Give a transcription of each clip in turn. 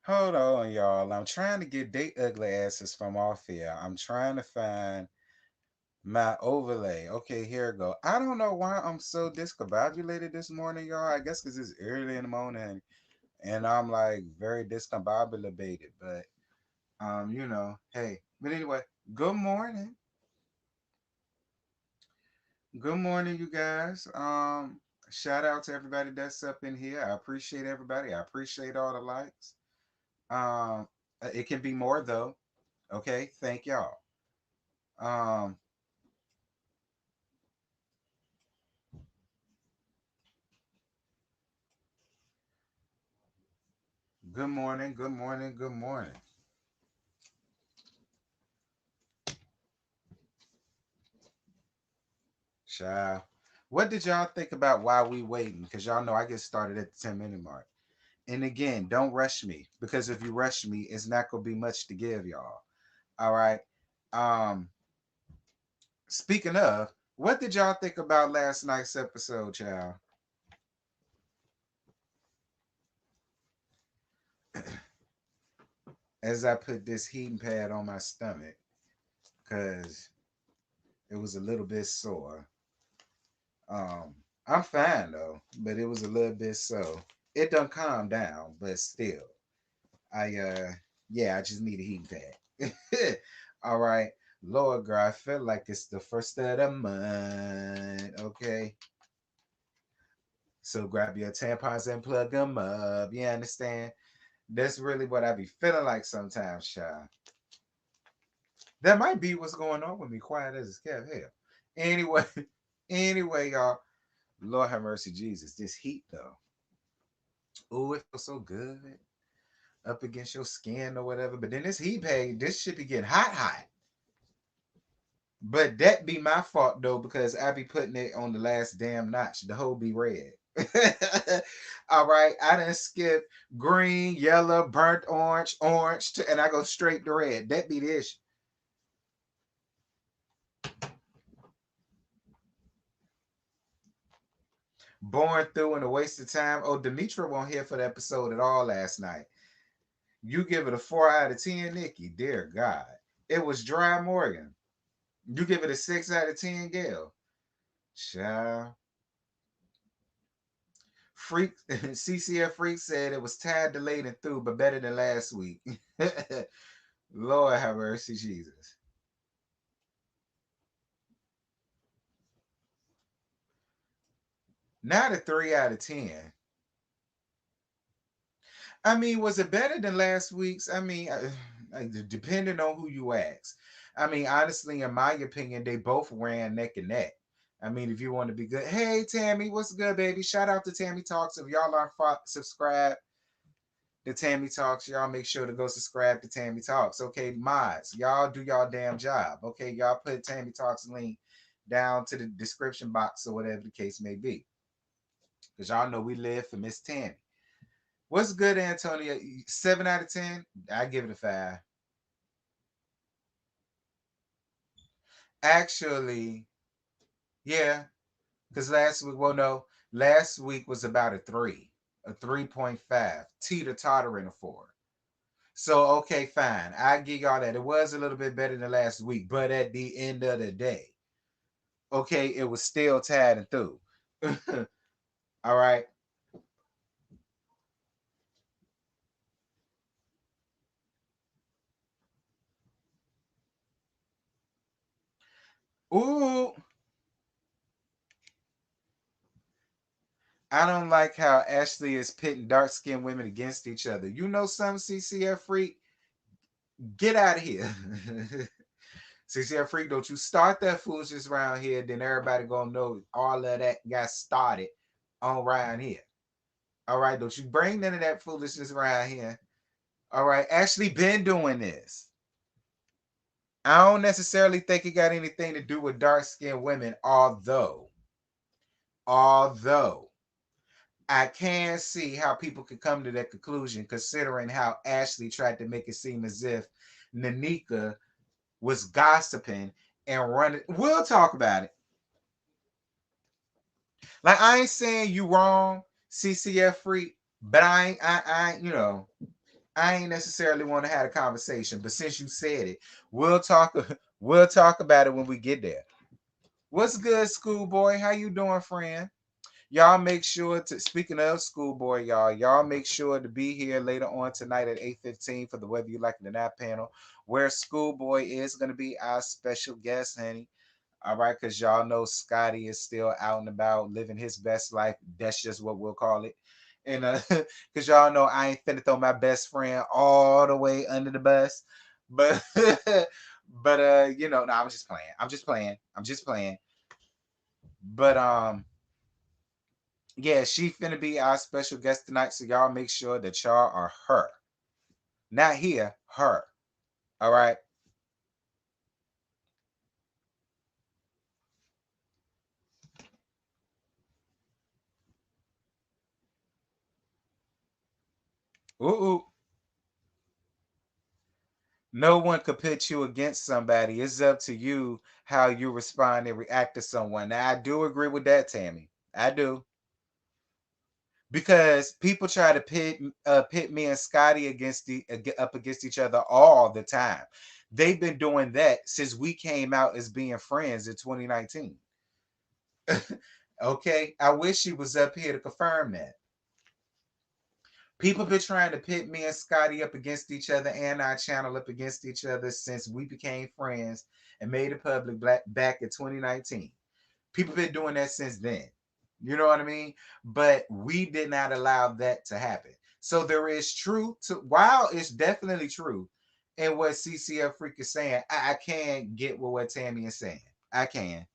Hold on, y'all. I'm trying to get they ugly asses from off here. I'm trying to find my overlay. Okay, here we go. I don't know why I'm so discombobulated this morning, y'all. I guess because it's early in the morning and I'm like very discombobulated. But hey. But anyway, good morning. Good morning, you guys. Shout out to everybody that's up in here. I appreciate everybody. I appreciate all the likes. Um, it can be more though. Okay, thank y'all. Um, good morning, good morning, good morning. Child. What did y'all think about while we waiting? Because y'all know I get started at the 10-minute mark. And again, don't rush me because if you rush me, it's not gonna be much to give y'all. All right. Um, Speaking of, what did y'all think about last night's episode, child? As I put this heating pad on my stomach, because it was a little bit sore. Um, I'm fine though, but it was a little bit so. It done calm down, but still, I yeah, I just need a heating pad. All right, Lord girl, I feel like it's the first of the month. Okay, so grab your tampons and plug them up. You understand? That's really what I be feeling like sometimes, child. That might be what's going on with me. Quiet as a cat. Hell. Anyway, anyway, y'all. Lord have mercy, Jesus. This heat though. Oh, it feels so good up against your skin or whatever. But then this heat pad, this should be getting hot, hot. But that be my fault though, because I be putting it on the last damn notch. The whole be red. All right. I done skip green, yellow, burnt orange, and I go straight to red. That be the issue. Born through and a waste of time. Oh, Demetra won't here for the episode at all last night. You give it a 4 out of 10, Nikki. Dear God. It was Dry Morgan. You give it a 6 out of 10, Gail. Child. Freak CCF Freak said it was tad delayed and through, but better than last week. Lord have mercy, Jesus. Not a 3 out of 10. I mean, was it better than last week's? I mean, depending on who you ask. I mean, honestly, in my opinion, they both ran neck and neck. I mean, if you want to be good, hey Tammy, what's good, baby? Shout out to Tammy Talks. If y'all aren't subscribed to Tammy Talks, y'all make sure to go subscribe to Tammy Talks. Okay, mods, y'all do y'all damn job. Okay, y'all put Tammy Talks link down to the description box or whatever the case may be, because y'all know we live for Miss Tammy. What's good, Antonio? 7 out of 10. I give it a 5. Actually, yeah, because last week, well, no, last week was about a 3.5. Teeter tottering a 4. So okay, fine. I give y'all that. It was a little bit better than last week, but at the end of the day, okay, it was still tied and through. All right. Ooh, I don't like how Ashley is pitting dark skinned women against each other. You know some CCF freak? Get out of here. CCF freak, don't you start that foolishness around here, then everybody gonna know all of that got started on around here. All right, don't you bring none of that foolishness around here. All right, Ashley been doing this. I don't necessarily think it got anything to do with dark skinned women, although I can see how people could come to that conclusion considering how Ashley tried to make it seem as if Nanika was gossiping and running. We'll talk about it. Like I ain't saying you wrong, CCF freak, but I ain't, you know. I ain't necessarily want to have a conversation, but since you said it, we'll talk. We'll talk about it when we get there. What's good, schoolboy? How you doing, friend? Y'all make sure to, speaking of schoolboy, y'all make sure to be here later on tonight at 8:15 for the Whether You Like It or Not panel, where schoolboy is going to be our special guest, honey. All right, because y'all know Scotty is still out and about living his best life. That's just what we'll call it. And because y'all know I ain't finna throw my best friend all the way under the bus. But no, I'm just playing. I'm just playing. I'm just playing. But yeah, she finna be our special guest tonight. So y'all make sure that y'all are her. Not here, her. All right. Ooh, ooh. No one could pit you against somebody. It's up to you how you respond and react to someone. Now, I do agree with that, Tammy. I do. Because people try to pit me and Scotty up against each other all the time. They've been doing that since we came out as being friends in 2019. Okay, I wish she was up here to confirm that. People been trying to pit me and Scotty up against each other and our channel up against each other since we became friends and made it public back in 2019. People been doing that since then. You know what I mean? But we did not allow that to happen. So there is truth to, while it's definitely true in what CCF Freak is saying, I can get with what Tammy is saying. I can.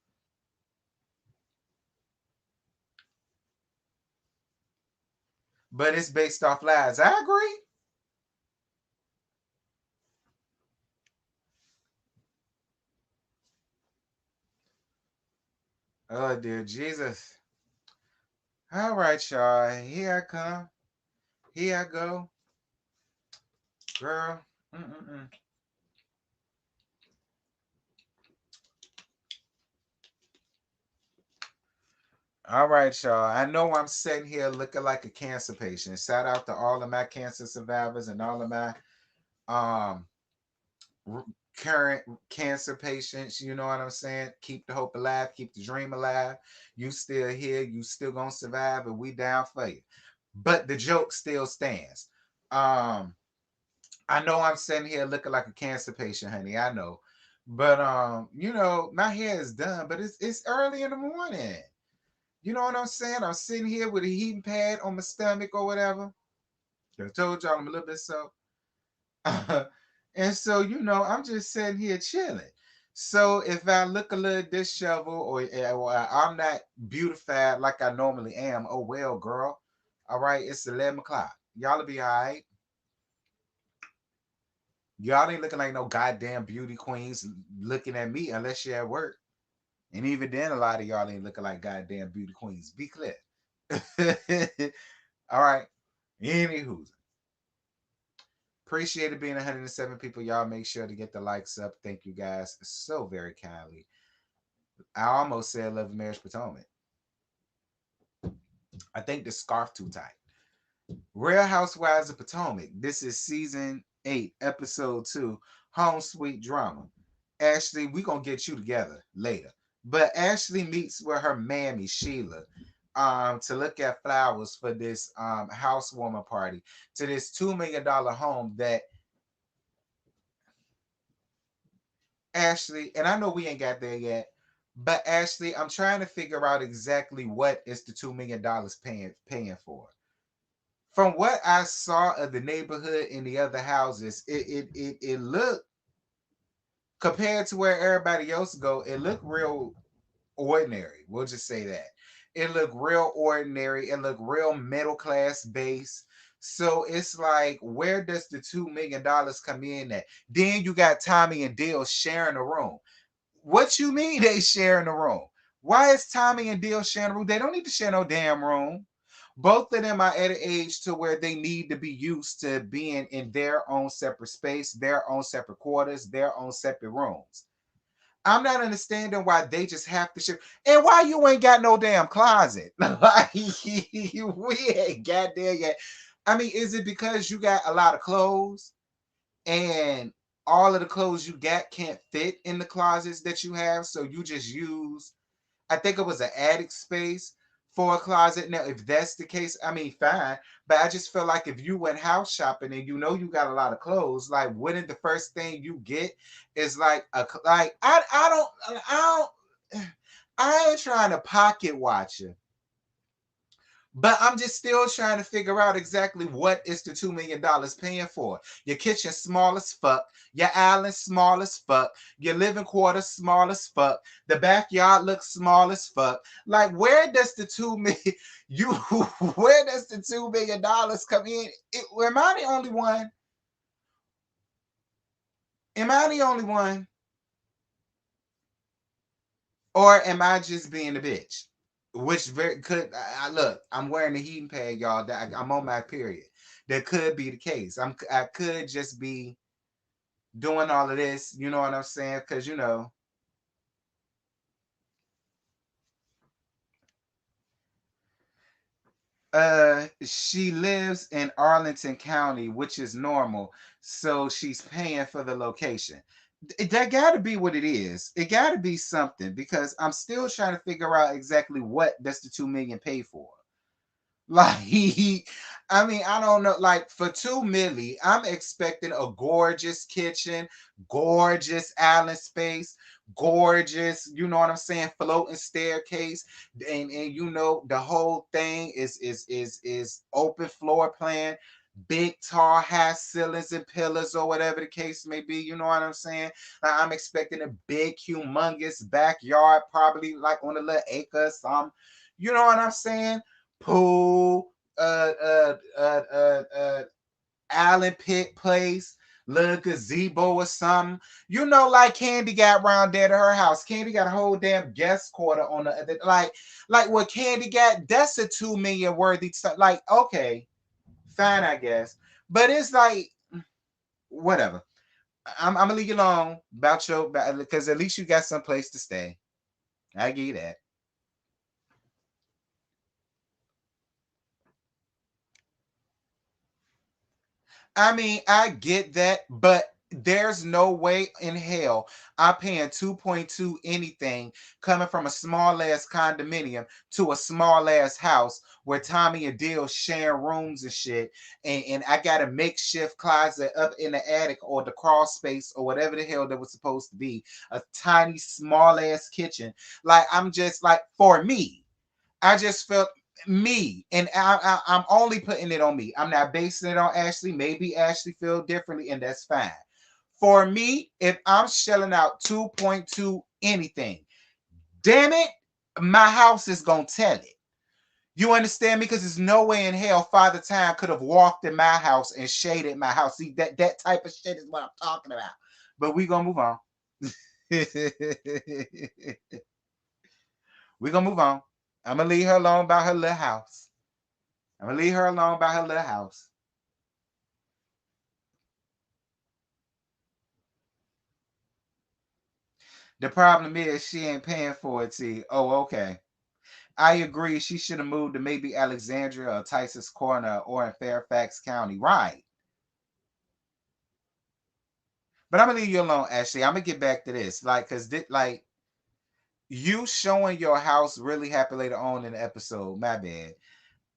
But it's based off lies. I agree. Oh dear Jesus. All right, y'all. Here I come. Here I go. Girl. Mm-mm-mm. All right, y'all. I know I'm sitting here looking like a cancer patient. Shout out to all of my cancer survivors and all of my um current cancer patients. You know what I'm saying? Keep the hope alive, keep the dream alive. You still here, you still gonna survive, and we down for you. But the joke still stands. Um, I know I'm sitting here looking like a cancer patient, honey. I know. But my hair is done, but it's early in the morning. You know what I'm saying? I'm sitting here with a heating pad on my stomach or whatever. I told y'all I'm a little bit so. And so, I'm just sitting here chilling. So if I look a little disheveled or I'm not beautified like I normally am, oh well, girl. All right, it's 11 o'clock. Y'all will be all right. Y'all ain't looking like no goddamn beauty queens looking at me unless you're at work. And even then, a lot of y'all ain't looking like goddamn beauty queens. Be clear. All right. Anywho, appreciate it being 107 people. Y'all make sure to get the likes up. Thank you guys so very kindly. I almost said Love and Marriage Potomac. I think the scarf too tight. Real Housewives of Potomac. This is season 8, episode 2, Home Sweet Drama. Ashley, we gonna get you together later. But Ashley meets with her mammy Sheila to look at flowers for this housewarming party to this $2 million home that Ashley, and I know we ain't got there yet, but Ashley, I'm trying to figure out exactly what is the $2 million paying for. From what I saw of the neighborhood in the other houses, it looked, compared to where everybody else go, it looked real ordinary. We'll just say that. It looked real ordinary. It looked real middle class base. So it's like, where does the $2 million come in at? Then you got Tommy and Dale sharing a room. What you mean they sharing a room? Why is Tommy and Dale sharing a room? They don't need to share no damn room. Both of them are at an age to where they need to be used to being in their own separate space, their own separate quarters, their own separate rooms. I'm not understanding why they just have to share. And why you ain't got no damn closet. Like, we ain't got there yet. I mean, is it because you got a lot of clothes and all of the clothes you got can't fit in the closets that you have, so you just use, I think it was an attic space for a closet. Now, if that's the case, I mean, fine. But I just feel like if you went house shopping and you know you got a lot of clothes, like, wouldn't the first thing you get is like like I ain't trying to pocket watch you. But I'm just still trying to figure out exactly what is the $2 million paying for. Your kitchen small as fuck, your island small as fuck, your living quarters small as fuck, the backyard looks small as fuck. Like, where does the 2 million you where does the $2 million come in? Am I the only one? Am I the only one? Or am I just being a bitch? Which very could I look, I'm wearing the heating pad, y'all. That I'm on my period. That could be the case. I could just be doing all of this, you know what I'm saying? Because she lives in Arlington County, which is normal. So she's paying for the location. That gotta be what it is. It gotta be something because I'm still trying to figure out exactly what does the 2 million pay for. Like, I mean, I don't know. Like, for 2 milli, I'm expecting a gorgeous kitchen, gorgeous island space, gorgeous, you know what I'm saying, floating staircase, and the whole thing is open floor plan, big tall high ceilings and pillars or whatever the case may be. You know what I'm saying? Like, I'm expecting a big, humongous backyard, probably like on a little acre or something. You know what I'm saying? Pool, Allen Pit Place, little gazebo or something. Like Candy got around there to her house. Candy got a whole damn guest quarter on like what Candy got. That's a 2 million worthy stuff. Like, okay, fine, I guess, but it's like whatever. I'm gonna leave you alone about your because at least you got some place to stay. I give you that. I mean, I get that, but there's no way in hell I'm paying 2.2 anything coming from a small ass condominium to a small ass house where Tommy and Dale sharing rooms and shit. And I got a makeshift closet up in the attic or the crawl space or whatever the hell that was supposed to be. A tiny, small ass kitchen. Like, I'm just like, for me. I just felt me, and I'm only putting it on me. I'm not basing it on Ashley. Maybe Ashley feel differently, and that's fine. For me, if I'm shelling out 2.2 anything, damn it, my house is gonna tell it. You understand me? Because there's no way in hell Father Time could have walked in my house and shaded my house. See, that type of shit is what I'm talking about. But we gonna move on. We gonna move on. I'm gonna leave her alone about her little house. I'm gonna leave her alone about her little house. The problem is she ain't paying for it, T. Oh, okay. I agree. She should have moved to maybe Alexandria or Tyson's Corner or in Fairfax County. Right. But I'm gonna leave you alone, Ashley. I'm gonna get back to this. Like, cause like you showing your house really happened later on in the episode. My bad.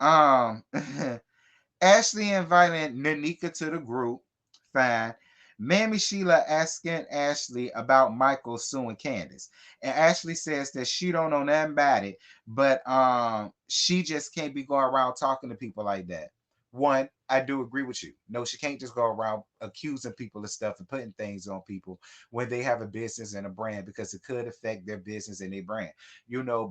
Um Ashley invited Nanika to the group. Fine. Mammy Sheila asking Ashley about Michael suing Candace. And Ashley says that she don't know nothing about it, but she just can't be going around talking to people like that. One, I do agree with you. No, she can't just go around accusing people of stuff and putting things on people when they have a business and a brand because it could affect their business and their brand.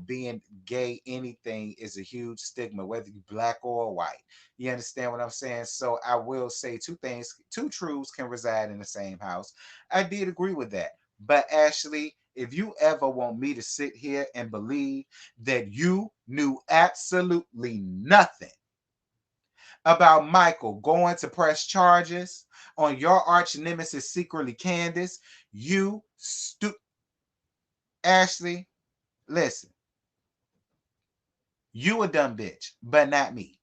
Being gay, anything is a huge stigma, whether you're black or white. You understand what I'm saying? So I will say two things, two truths can reside in the same house. I did agree with that. But Ashley, if you ever want me to sit here and believe that you knew absolutely nothing about Michael going to press charges on your arch nemesis, secretly Candace, you Ashley, listen, you a dumb bitch, but not me.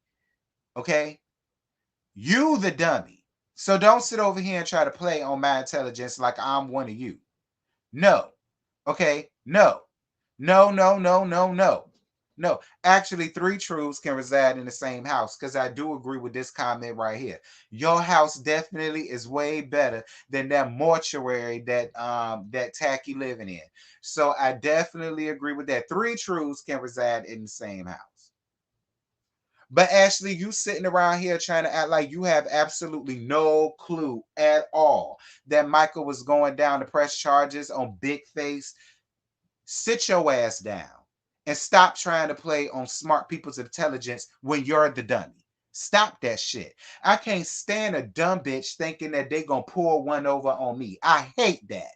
Okay? You the dummy. So don't sit over here and try to play on my intelligence like I'm one of you. No. Okay? No. No, no, no, no, no. No. Actually, three truths can reside in the same house because I do agree with this comment right here. Your house definitely is way better than that mortuary that Tacky living in. So I definitely agree with that. Three truths can reside in the same house. But Ashley, you sitting around here trying to act like you have absolutely no clue at all that Michael was going down to press charges on Big Face. Sit your ass down and stop trying to play on smart people's intelligence when you're the dummy. Stop that shit. I can't stand a dumb bitch thinking that they gonna pull one over on me. I hate that.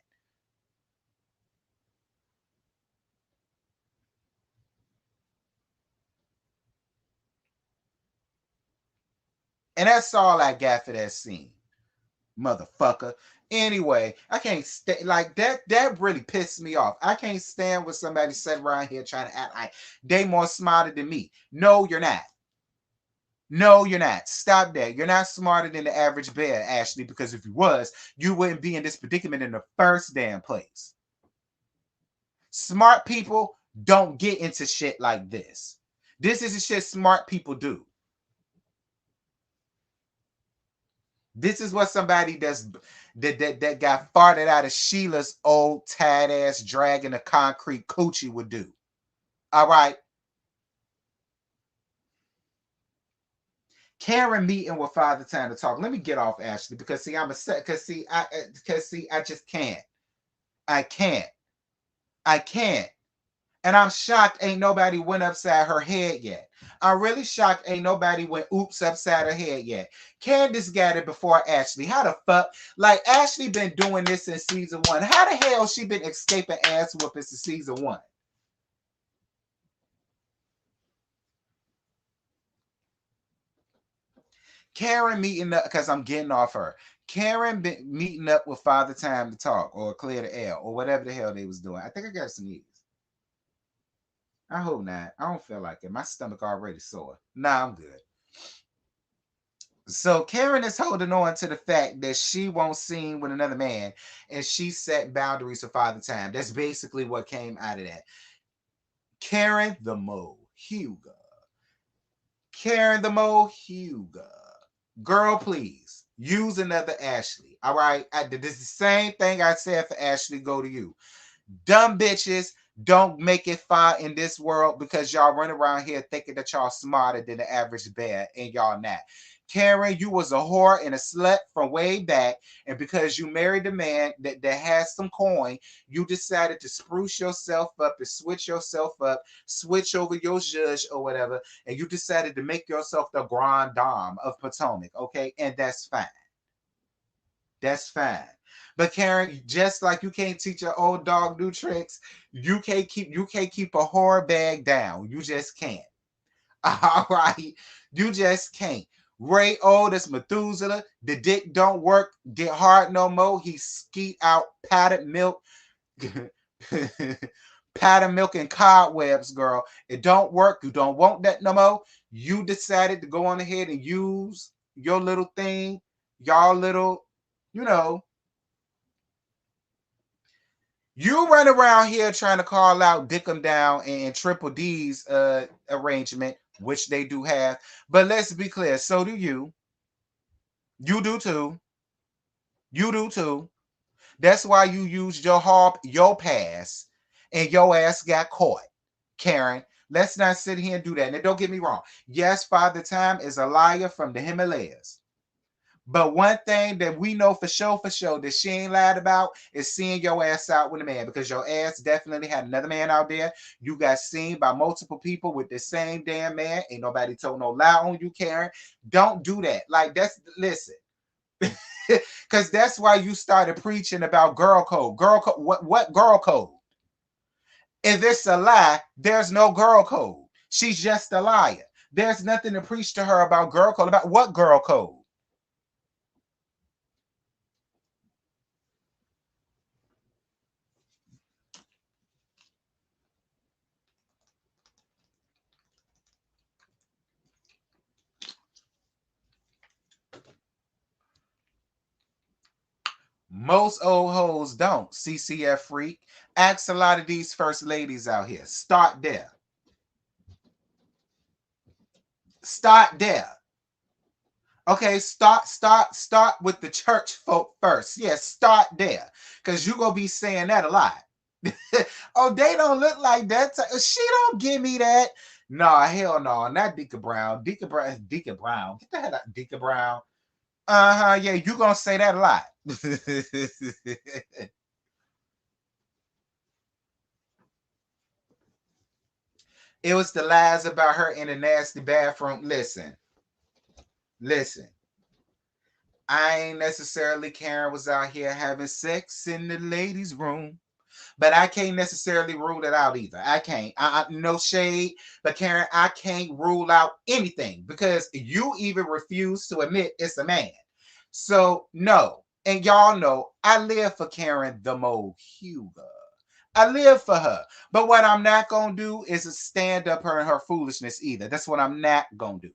And that's all I got for that scene, motherfucker. Anyway, I can't stand like that. That really pissed me off. I can't stand when somebody sit around here trying to act like they more smarter than me. No, you're not. No, you're not. Stop that. You're not smarter than the average bear, Ashley, because if you was, you wouldn't be in this predicament in the first damn place. Smart people don't get into shit like this. This is the shit smart people do. This is what somebody that got farted out of Sheila's old tad ass dragging a concrete coochie would do. All right. Karen meeting with Father Time to talk. Let me get off Ashley because see, I'm a set because see, I just can't. I can't. I can't. And I'm shocked ain't nobody went upside her head yet. I'm really shocked ain't nobody went oops upside her head yet. Candace got it before Ashley. How the fuck? Like Ashley been doing this since season one. How the hell she been escaping ass whoopings since season one? Karen meeting up because I'm getting off her. Karen been meeting up with Father Time to talk or clear the air or whatever the hell they was doing. I think I got some news. I hope not. I don't feel like it. My stomach already sore. Nah, I'm good. So Karen is holding on to the fact that she won't seen with another man, and she set boundaries for Father Time. That's basically what came out of that. Karen the Mo Hugo. Karen the Mo Hugo. Girl, please use another Ashley. All right, this is the same thing I said for Ashley. Go to you. Dumb bitches don't make it far in this world because y'all run around here thinking that y'all smarter than the average bear, and y'all not. Karen, you was a whore and a slut from way back, and because you married a man that has some coin, you decided to spruce yourself up and switch yourself up, switch over your judge or whatever, and you decided to make yourself the grand dame of Potomac, okay? And that's fine. That's fine. But Karen, just like you can't teach your old dog new tricks, you can't keep a horror bag down. You just can't. All right. You just can't. Ray Oldest Methuselah, the dick don't work, get hard no more. He skeet out powdered milk. Powdered milk and cobwebs, girl. It don't work. You don't want that no more. You decided to go on ahead and use your little thing, y'all little, you know, you run around here trying to call out Dick 'em Down and Triple D's arrangement, which they do have. But let's be clear, so do you. You do too. You do too. That's why you used your harp, your pass, and your ass got caught, Karen. Let's not sit here and do that. And don't get me wrong. Yes, Father Time is a liar from the Himalayas. But one thing that we know for sure, that she ain't lied about is seeing your ass out with a man because your ass definitely had another man out there. You got seen by multiple people with the same damn man. Ain't nobody told no lie on you, Karen. Don't do that. Like, listen. Because that's why you started preaching about girl code. Girl code. What girl code? If it's a lie, there's no girl code. She's just a liar. There's nothing to preach to her about girl code. About what girl code? Most old hoes don't. CCF freak. Ask a lot of these first ladies out here. Start there. Start there. Okay, start with the church folk first. Yes, start there. Because you're gonna be saying that a lot. Oh, they don't look like that. She don't give me that. No, hell no, not Deacon Brown. Deacon Brown, Deacon Brown. Get the hell out, Deacon Brown. Uh-huh. Yeah, you gonna say that a lot. It was the lies about her in the nasty bathroom. Listen. I ain't necessarily Karen was out here having sex in the ladies' room. But I can't necessarily rule it out either. I can't. No shade, but Karen, I can't rule out anything because you even refuse to admit it's a man. So no, and y'all know I live for Karen the Mohuga. I live for her. But what I'm not gonna do is stand up her and her foolishness either. That's what I'm not gonna do.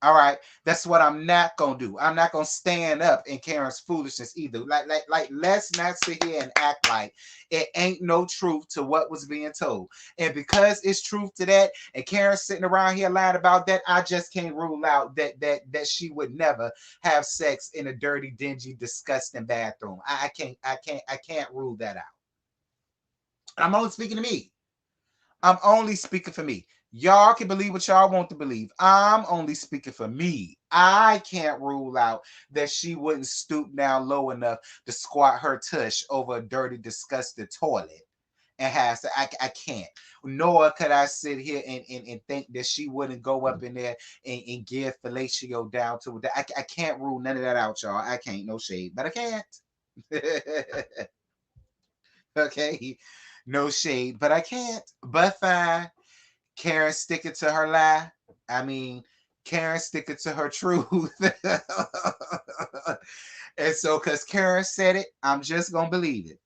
All right, that's what I'm not gonna do. I'm not gonna stand up in Karen's foolishness either. Like, let's not sit here and act like it ain't no truth to what was being told. And because it's truth to that, and Karen's sitting around here lying about that, I just can't rule out that she would never have sex in a dirty, dingy, disgusting bathroom. I can't rule that out. I'm only speaking to me. I'm only speaking for me. Y'all can believe what y'all want to believe. I'm only speaking for me. I can't rule out that she wouldn't stoop down low enough to squat her tush over a dirty, disgusting toilet and has to. I can't. Nor could I sit here and think that she wouldn't go up in there and give fellatio down to it. I can't rule none of that out, y'all. I can't. No shade, but I can't. Okay. No shade, but I can't. But fine. Karen sticking to her lie. I mean, Karen sticking to her truth. And so, because Karen said it, I'm just going to believe it.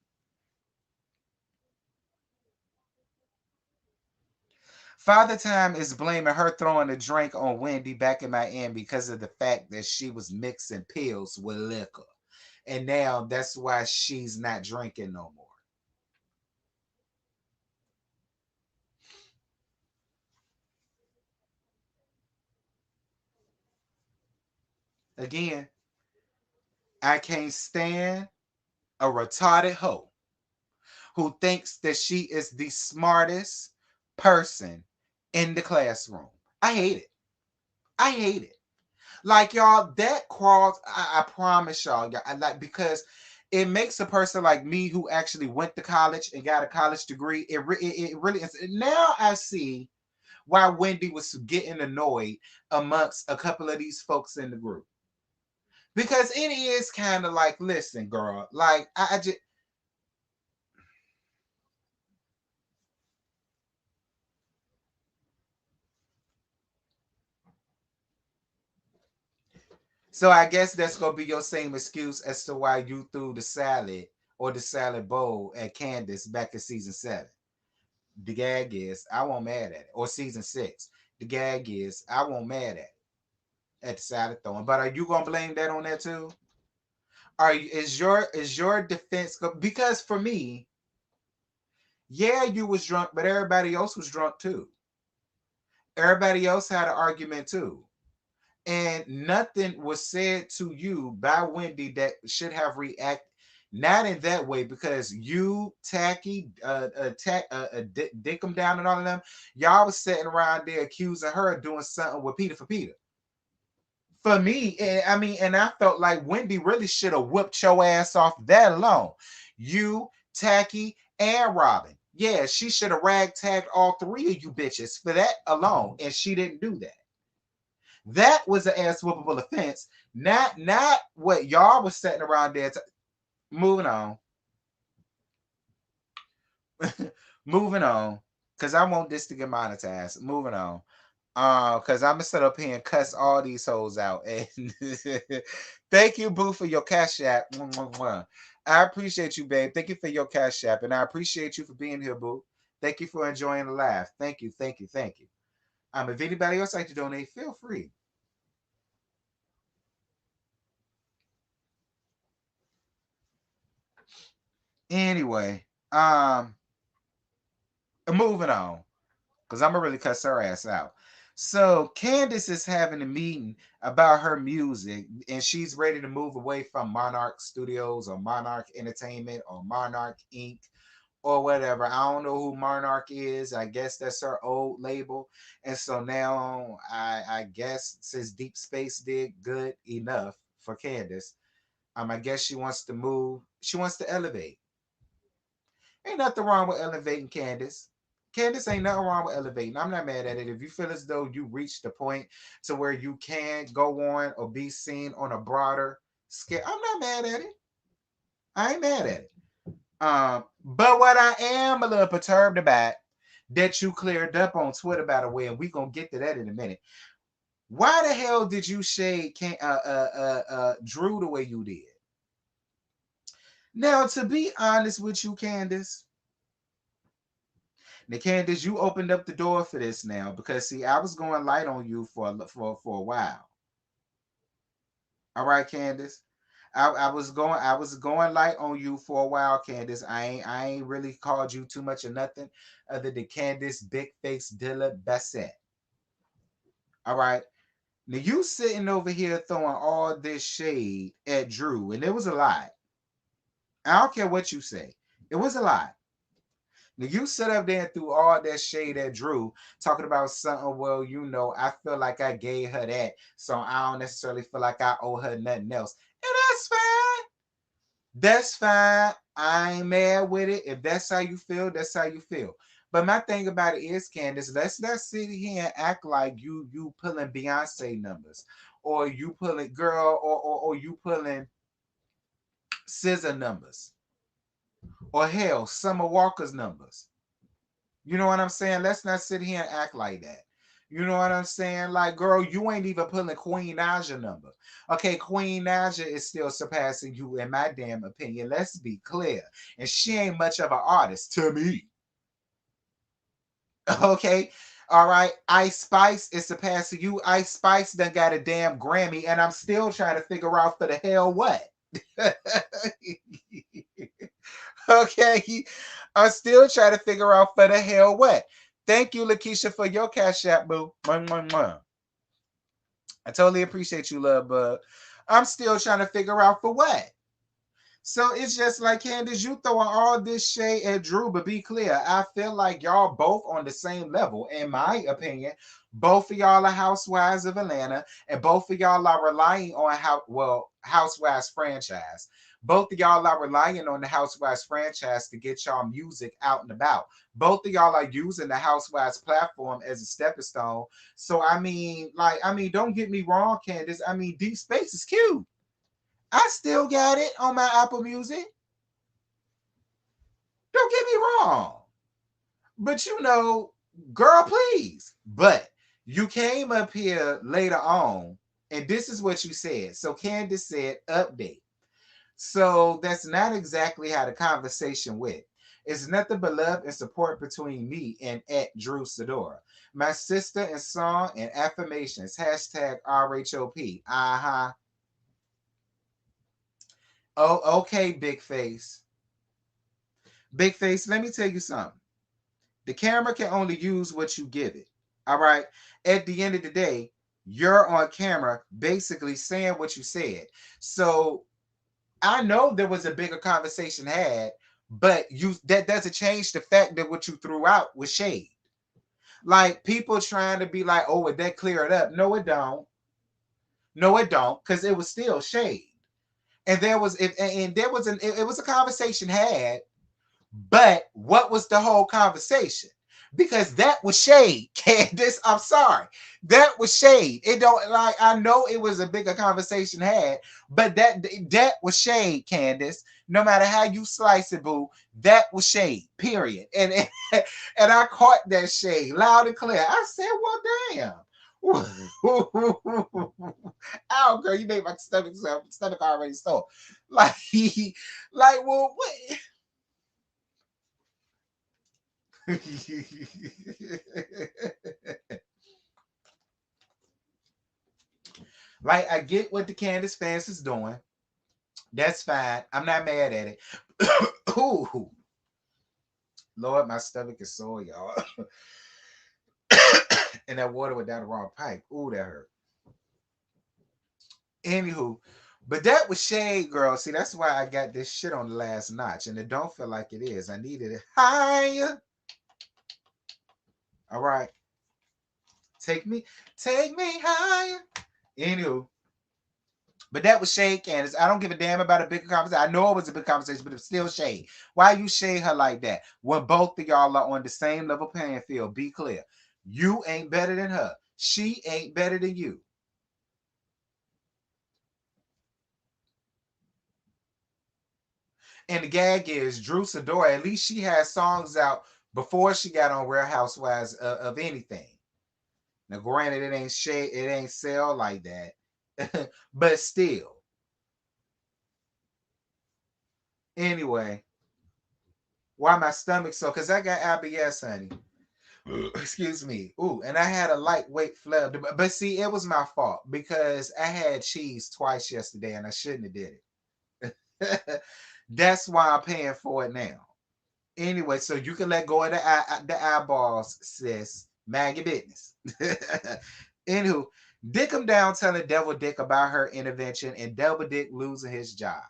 Father Time is blaming her throwing a drink on Wendy back in Miami because of the fact that she was mixing pills with liquor. And now that's why she's not drinking no more. Again, I can't stand a retarded hoe who thinks that she is the smartest person in the classroom. I hate it. I hate it. Like y'all, that cross, I promise y'all, I like because it makes a person like me who actually went to college and got a college degree. It really is. Now I see why Wendy was getting annoyed amongst a couple of these folks in the group. Because it is kind of like, listen, girl, like I just so I guess that's gonna be your same excuse as to why you threw the salad or the salad bowl at Candace back in season 7. The gag is I won't mad at it. Or season 6. The gag is I won't mad at the salad throwing. But are you gonna blame that on that too? Is your defense because for me, yeah, you was drunk, but everybody else was drunk too. Everybody else had an argument too. And nothing was said to you by Wendy that should have reacted not in that way because you tacky dick them down and all of them, y'all was sitting around there accusing her of doing something with Peter for Peter. For me, I mean, and I felt like Wendy really should have whipped your ass off that alone. You, Tacky, and Robin. Yeah, she should have ragtagged all three of you bitches for that alone, and she didn't do that. That was an ass whoopable offense. Not what y'all was sitting around there. Moving on. Moving on. Cause I want this to get monetized. Moving on. Cause I'm gonna sit up here and cuss all these hoes out. And thank you, Boo, for your cash app. I appreciate you, babe. Thank you for your cash app. And I appreciate you for being here, Boo. Thank you for enjoying the laugh. Thank you, thank you, thank you. If anybody else like to donate, feel free. Anyway, moving on, because I'm gonna really cuss her ass out. So Candace is having a meeting about her music, and she's ready to move away from Monarch Studios or Monarch Entertainment or Monarch Inc. or whatever. I don't know who Monarch is. I guess that's her old label. And so now I guess since Deep Space did good enough for Candace, I guess she wants to move. She wants to elevate. Ain't nothing wrong with elevating Candace. Candace ain't nothing wrong with elevating. I'm not mad at it. If you feel as though you reached the point to where you can go on or be seen on a broader scale, I'm not mad at it. I ain't mad at it. But what I am a little perturbed about that you cleared up on Twitter, by the way, and we gonna get to that in a minute. Why the hell did you shade Drew the way you did? Now, to be honest with you, Candace, you opened up the door for this now because see, I was going light on you for a while. All right, Candace. I was going light on you for a while, Candace. I ain't really called you too much of nothing other than Candace Big Face Dilla Bassett. All right. Now you sitting over here throwing all this shade at Drew, and it was a lie. I don't care what you say. It was a lie. Now you sit up there and threw all that shade at Drew, talking about something. Well, I feel like I gave her that, so I don't necessarily feel like I owe her nothing else. And that's fine. That's fine. I ain't mad with it. If that's how you feel, that's how you feel. But my thing about it is, Candace, let's not sit here and act like you pulling Beyonce numbers, or you pulling girl, or you pulling scissor numbers, or hell, Summer Walker's numbers. You know what I'm saying? Let's not sit here and act like that. You know what I'm saying? Like, girl, you ain't even pulling Queen Naja number. Okay, Queen Naja is still surpassing you in my damn opinion. Let's be clear. And she ain't much of an artist to me. Okay. All right. Ice Spice is surpassing you. Ice Spice done got a damn Grammy, and I'm still trying to figure out for the hell what. Okay. I'm still trying to figure out for the hell what. Thank you, Lakeisha, for your cash app, boo. Mwah, mwah, mwah. I totally appreciate you, love bug. I'm still trying to figure out for what. So it's just like Candace, you throwing all this shade at Drew, but be clear, I feel like y'all both on the same level, in my opinion. Both of y'all are housewives of Atlanta, and both of y'all are relying on Housewives franchise. Both of y'all are relying on the Housewives franchise to get y'all music out and about. Both of y'all are using the Housewives platform as a stepping stone. So don't get me wrong, Candace. Deep Space is cute. I still got it on my Apple Music. Don't get me wrong. But girl, please. But you came up here later on, and this is what you said. So Candace said, update. So that's not exactly how the conversation went. It's nothing but love and support between me and at Drew Sidora. My sister and song and affirmations. Hashtag RHOP. Uh-huh. Oh, okay, Big Face. Big Face, let me tell you something. The camera can only use what you give it. All right. At the end of the day, you're on camera basically saying what you said. So I know there was a bigger conversation had, but that doesn't change the fact that what you threw out was shade. Like people trying to be like, oh, would that clear it up? No, it don't. No, it don't, because it was still shade. And it was a conversation had. But what was the whole conversation? Because that was shade, Candace. I'm sorry. That was shade. It don't like I know it was a bigger conversation had, but that was shade, Candace. No matter how you slice it, boo, that was shade. Period. And I caught that shade loud and clear. I said, well, damn. Oh, girl, you made my stomach already sore. Like, well, what? Like I get what the Candace fans is doing. That's fine. I'm not mad at it. Ooh, Lord, my stomach is sore, y'all. And that water went down the wrong pipe. Ooh, that hurt. Anywho, but that was shade, girl. See, that's why I got this shit on the last notch, and it don't feel like it is. I needed it higher. All right, take me, take me higher. Anywho, but that was shade, Candace. I don't give a damn about a bigger conversation. I know it was a big conversation, but it's still shade. Why you shade her like that when both of y'all are on the same level playing field? Be clear. You ain't better than her. She ain't better than you. And the gag is Drew Sidora. At least she had songs out before she got on Real Housewives of anything. Now, granted, it ain't shade, it ain't sell like that, but still. Anyway, why my stomach so? Cause I got IBS, honey. Excuse me. Ooh, and I had a lightweight flare. But see, it was my fault because I had cheese twice yesterday, and I shouldn't have did it. That's why I'm paying for it now. Anyway, so you can let go of the eyeballs, sis. Mind your business. Anywho, Dick him down telling Devil Dick about her intervention and Devil Dick losing his job.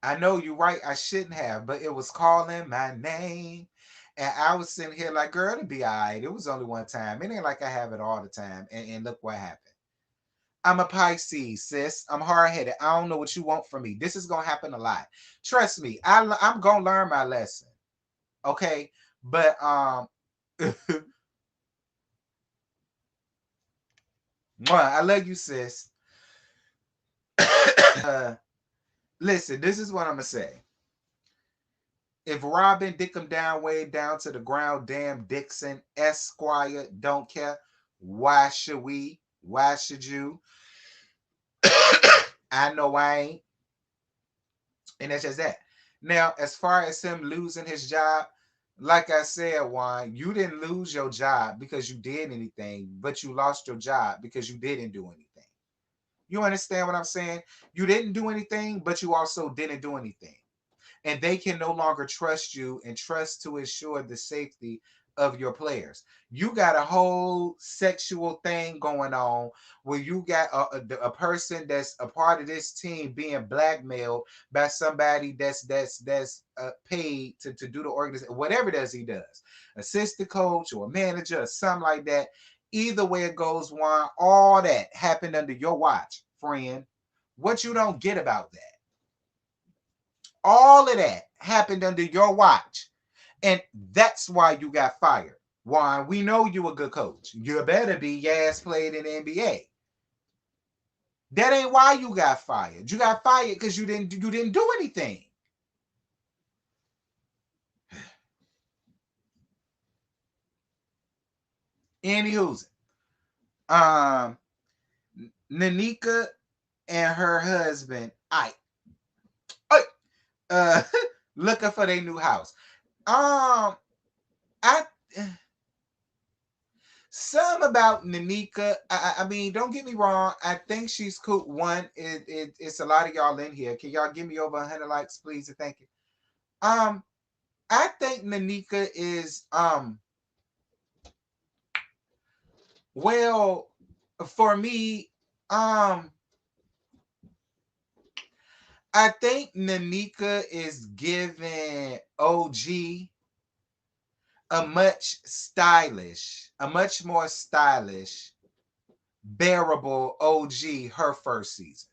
I know you're right. I shouldn't have, but it was calling my name. And I was sitting here like, girl, it'll be all right. It was only one time. It ain't like I have it all the time. And look what happened. I'm a Pisces, sis. I'm hard headed. I don't know what you want from me. This is going to happen a lot. Trust me, I'm going to learn my lesson. Okay. But, I love you, sis. Listen, this is what I'm going to say. If Robin dick him down way down to the ground, damn Dixon, Esquire, don't care. Why should we? Why should you? I know I ain't. And that's just that. Now, as far as him losing his job, like I said, Juan, you didn't lose your job because you did anything, but you lost your job because you didn't do anything. You understand what I'm saying? You didn't do anything, but you also didn't do anything. And they can no longer trust you and trust to ensure the safety of your players. You got a whole sexual thing going on where you got a person that's a part of this team being blackmailed by somebody that's paid to do the organization, whatever it is he does, assistant coach or a manager or something like that. Either way it goes, Juan, all that happened under your watch, friend. What you don't get about that? All of that happened under your watch. And that's why you got fired. Why? We know you a good coach. You better be. Your ass played in the NBA. That ain't why you got fired. You got fired because you didn't do anything. Anywho's um Nanika and her husband, uh looking for their new house. I Some about Nanika. I mean, don't get me wrong. I think she's cool. One, it's a lot of y'all in here. Can y'all give me over 100 likes, please, and thank you. Um, I think Nanika is well, for me, I think Nanika is giving OG a much more stylish, bearable OG her first season.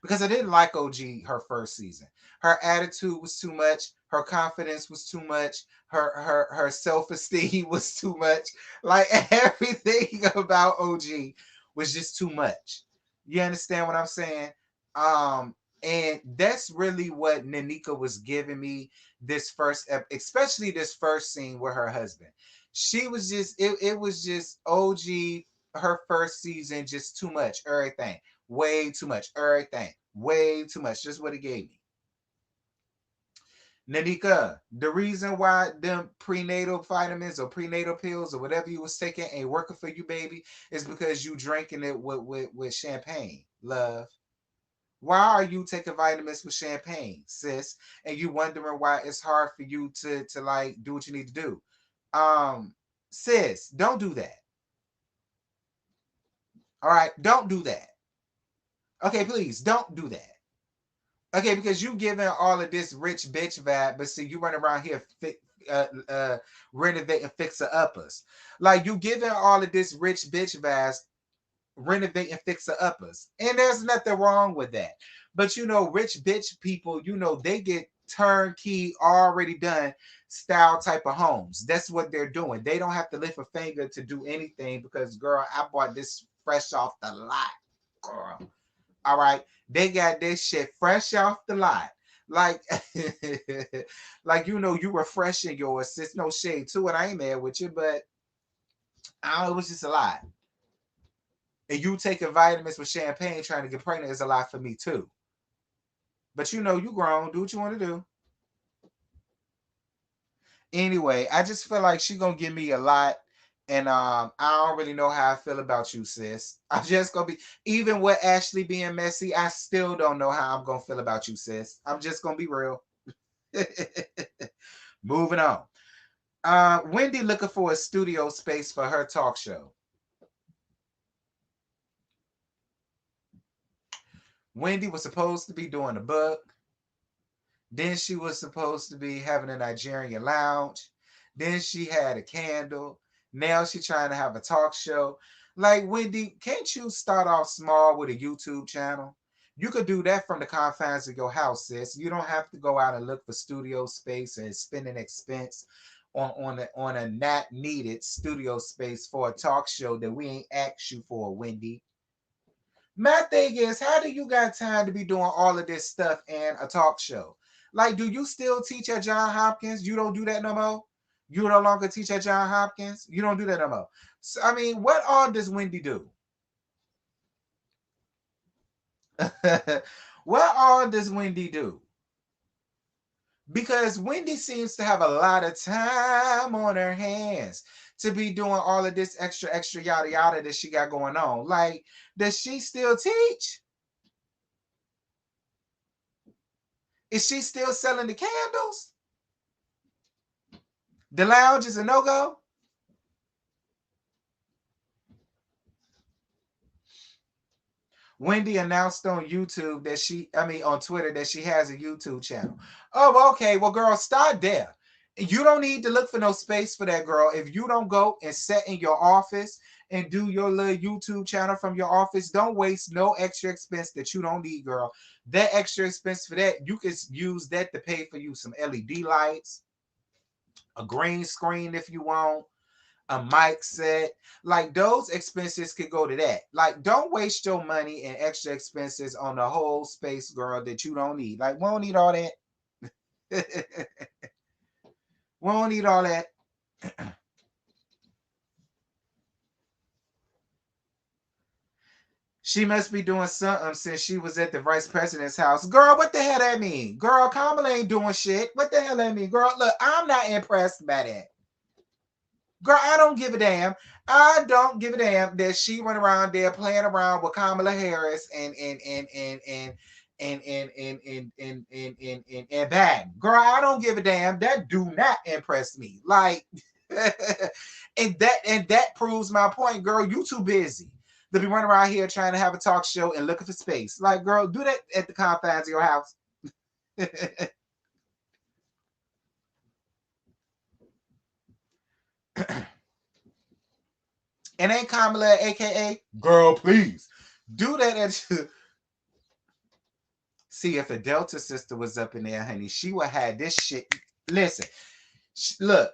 Because I didn't like OG her first season. Her attitude was too much. Her confidence was too much. Her self esteem was too much. Like everything about OG was just too much. You understand what I'm saying? And that's really what Nanika was giving me this first, especially this first scene with her husband. She was just it was just OG her first season, just too much everything, way too much everything. Way too much. Just what it gave me. Nanika, the reason why them prenatal vitamins or prenatal pills or whatever you was taking ain't working for you, baby, is because you drinking it with champagne, love. Why are you taking vitamins with champagne, sis? And you wondering why it's hard for you to like do what you need to do. Um, sis, don't do that. All right, don't do that. Okay, please don't do that. Okay, because you giving all of this rich bitch vibe, but see, you run around here renovating fixer uppers. Like you giving all of this rich bitch vibes, renovating fixer uppers, and there's nothing wrong with that. But you know, rich bitch people, you know, they get turnkey, already done style type of homes. That's what they're doing. They don't have to lift a finger to do anything because, girl, I bought this fresh off the lot, girl. All right. They got this shit fresh off the lot. Like, like you know, you refreshing yours. There's no shade to it. I ain't mad with you, but I don't know, it was just a lot. And you taking vitamins with champagne trying to get pregnant is a lot for me too. But you know, you grown. Do what you want to do. Anyway, I just feel like she gonna give me a lot. And I don't really know how I feel about you, sis. I'm just gonna be even with Ashley being messy, I still don't know how I'm gonna feel about you, sis. I'm just gonna be real. Moving on. Wendy looking for a studio space for her talk show. Wendy was supposed to be doing a book. Then she was supposed to be having a Nigerian lounge. Then she had a candle. Now she's trying to have a talk show. Like, Wendy, can't you start off small with a YouTube channel? You could do that from the confines of your house, sis. You don't have to go out and look for studio space and spend an expense on a not needed studio space for a talk show that we ain't asked you for, Wendy. My thing is, how do you got time to be doing all of this stuff and a talk show? Like, do you still teach at John Hopkins? You don't do that no more? You no longer teach at John Hopkins? You don't do that no more. So, I mean, what all does Wendy do? What all does Wendy do? Because Wendy seems to have a lot of time on her hands to be doing all of this extra yada yada that she got going on. Like, does she still teach? Is she still selling the candles? The lounge is a no-go? Wendy announced on YouTube that on Twitter that she has a YouTube channel. Oh, okay. Well, girl, start there. You don't need to look for no space for that, girl. If you don't go and sit in your office and do your little YouTube channel from your office, don't waste no extra expense that you don't need, girl. That extra expense for that, you can use that to pay for you some LED lights, a green screen if you want, a mic set. Like, those expenses could go to that. Like, don't waste your money and extra expenses on the whole space, girl, that you don't need. Like, we don't need all that. We don't need all that. She must be doing something since she was at the vice president's house. Girl, what the hell that mean? Girl, Kamala ain't doing shit. What the hell that mean? Girl, look, I'm not impressed by that. Girl, I don't give a damn. I don't give a damn that she went around there playing around with Kamala Harris and bang. Girl, I don't give a damn. That do not impress me. Like, and that proves my point, girl. You too busy to be running around here trying to have a talk show and looking for space. Like, girl, do that at the confines of your house. And ain't Kamala, aka girl, please do that at See, if a Delta sister was up in there, honey, she would have this shit. Listen, look,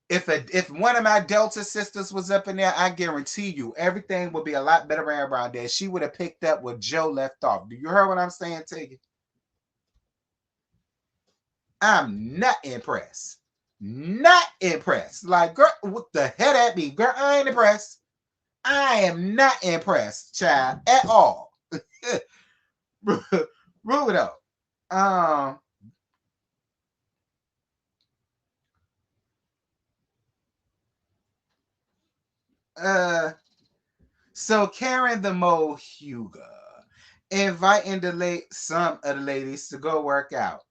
if one of my Delta sisters was up in there, I guarantee you everything would be a lot better around there. She would have picked up where Joe left off. Do you hear what I'm saying to you? I'm not impressed. Not impressed. Like, girl, what the hell that be? Girl, I ain't impressed. I am not impressed, child, at all. Rude though. Um, uh, so Karen the Mo Huga inviting some of the ladies to go work out.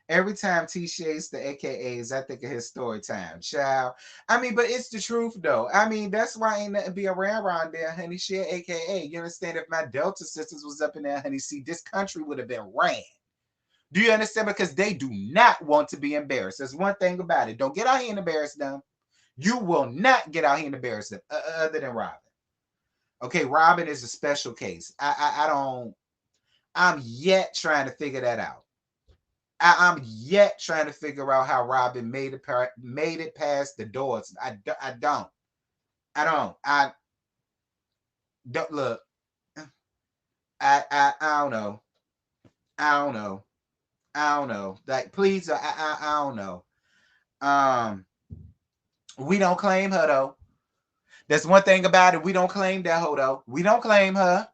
Every time T shades the AKAs, I think of his story time, child. I mean, but it's the truth though. I mean, that's why ain't nothing be around there, honey. Shit, AKA. You understand? If my Delta sisters was up in there, honey, see, this country would have been ran. Do you understand? Because they do not want to be embarrassed. There's one thing about it. Don't get out here and embarrass them. You will not get out here and embarrass them, other than Robin. Okay, Robin is a special case. I don't. I'm yet trying to figure that out. I'm yet trying to figure out how Robin made it past the doors. I don't. I don't look. I don't know. I don't know. I don't know. Like, please, I don't know. Um, we don't claim her though. That's one thing about it. We don't claim that hoe though. We don't claim her.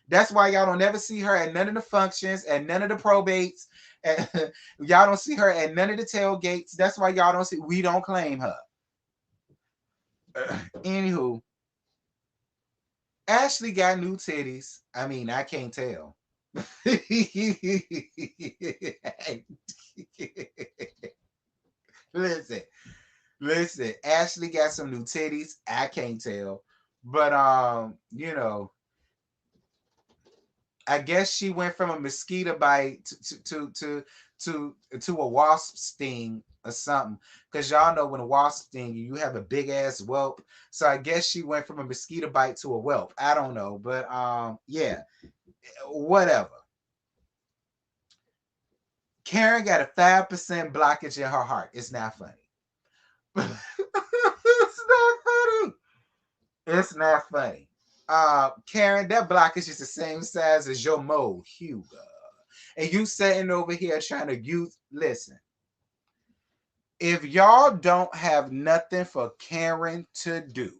That's why y'all don't ever see her at none of the functions, at none of the probates. Y'all don't see her at none of the tailgates. That's why y'all don't see. We don't claim her. Anywho, Ashley got new titties. I mean, I can't tell. listen, listen. Ashley got some new titties. I can't tell, but you know, I guess she went from a mosquito bite to a wasp sting or something. Because y'all know when a wasp sting you, you have a big ass whelp. So I guess she went from a mosquito bite to a whelp. I don't know, but yeah, whatever. Karen got a 5% blockage in her heart. It's not funny. It's not funny. It's not funny. Karen, that blockage is the same size as your Mo Hugo. And you sitting over here trying to use. Listen, if y'all don't have nothing for Karen to do,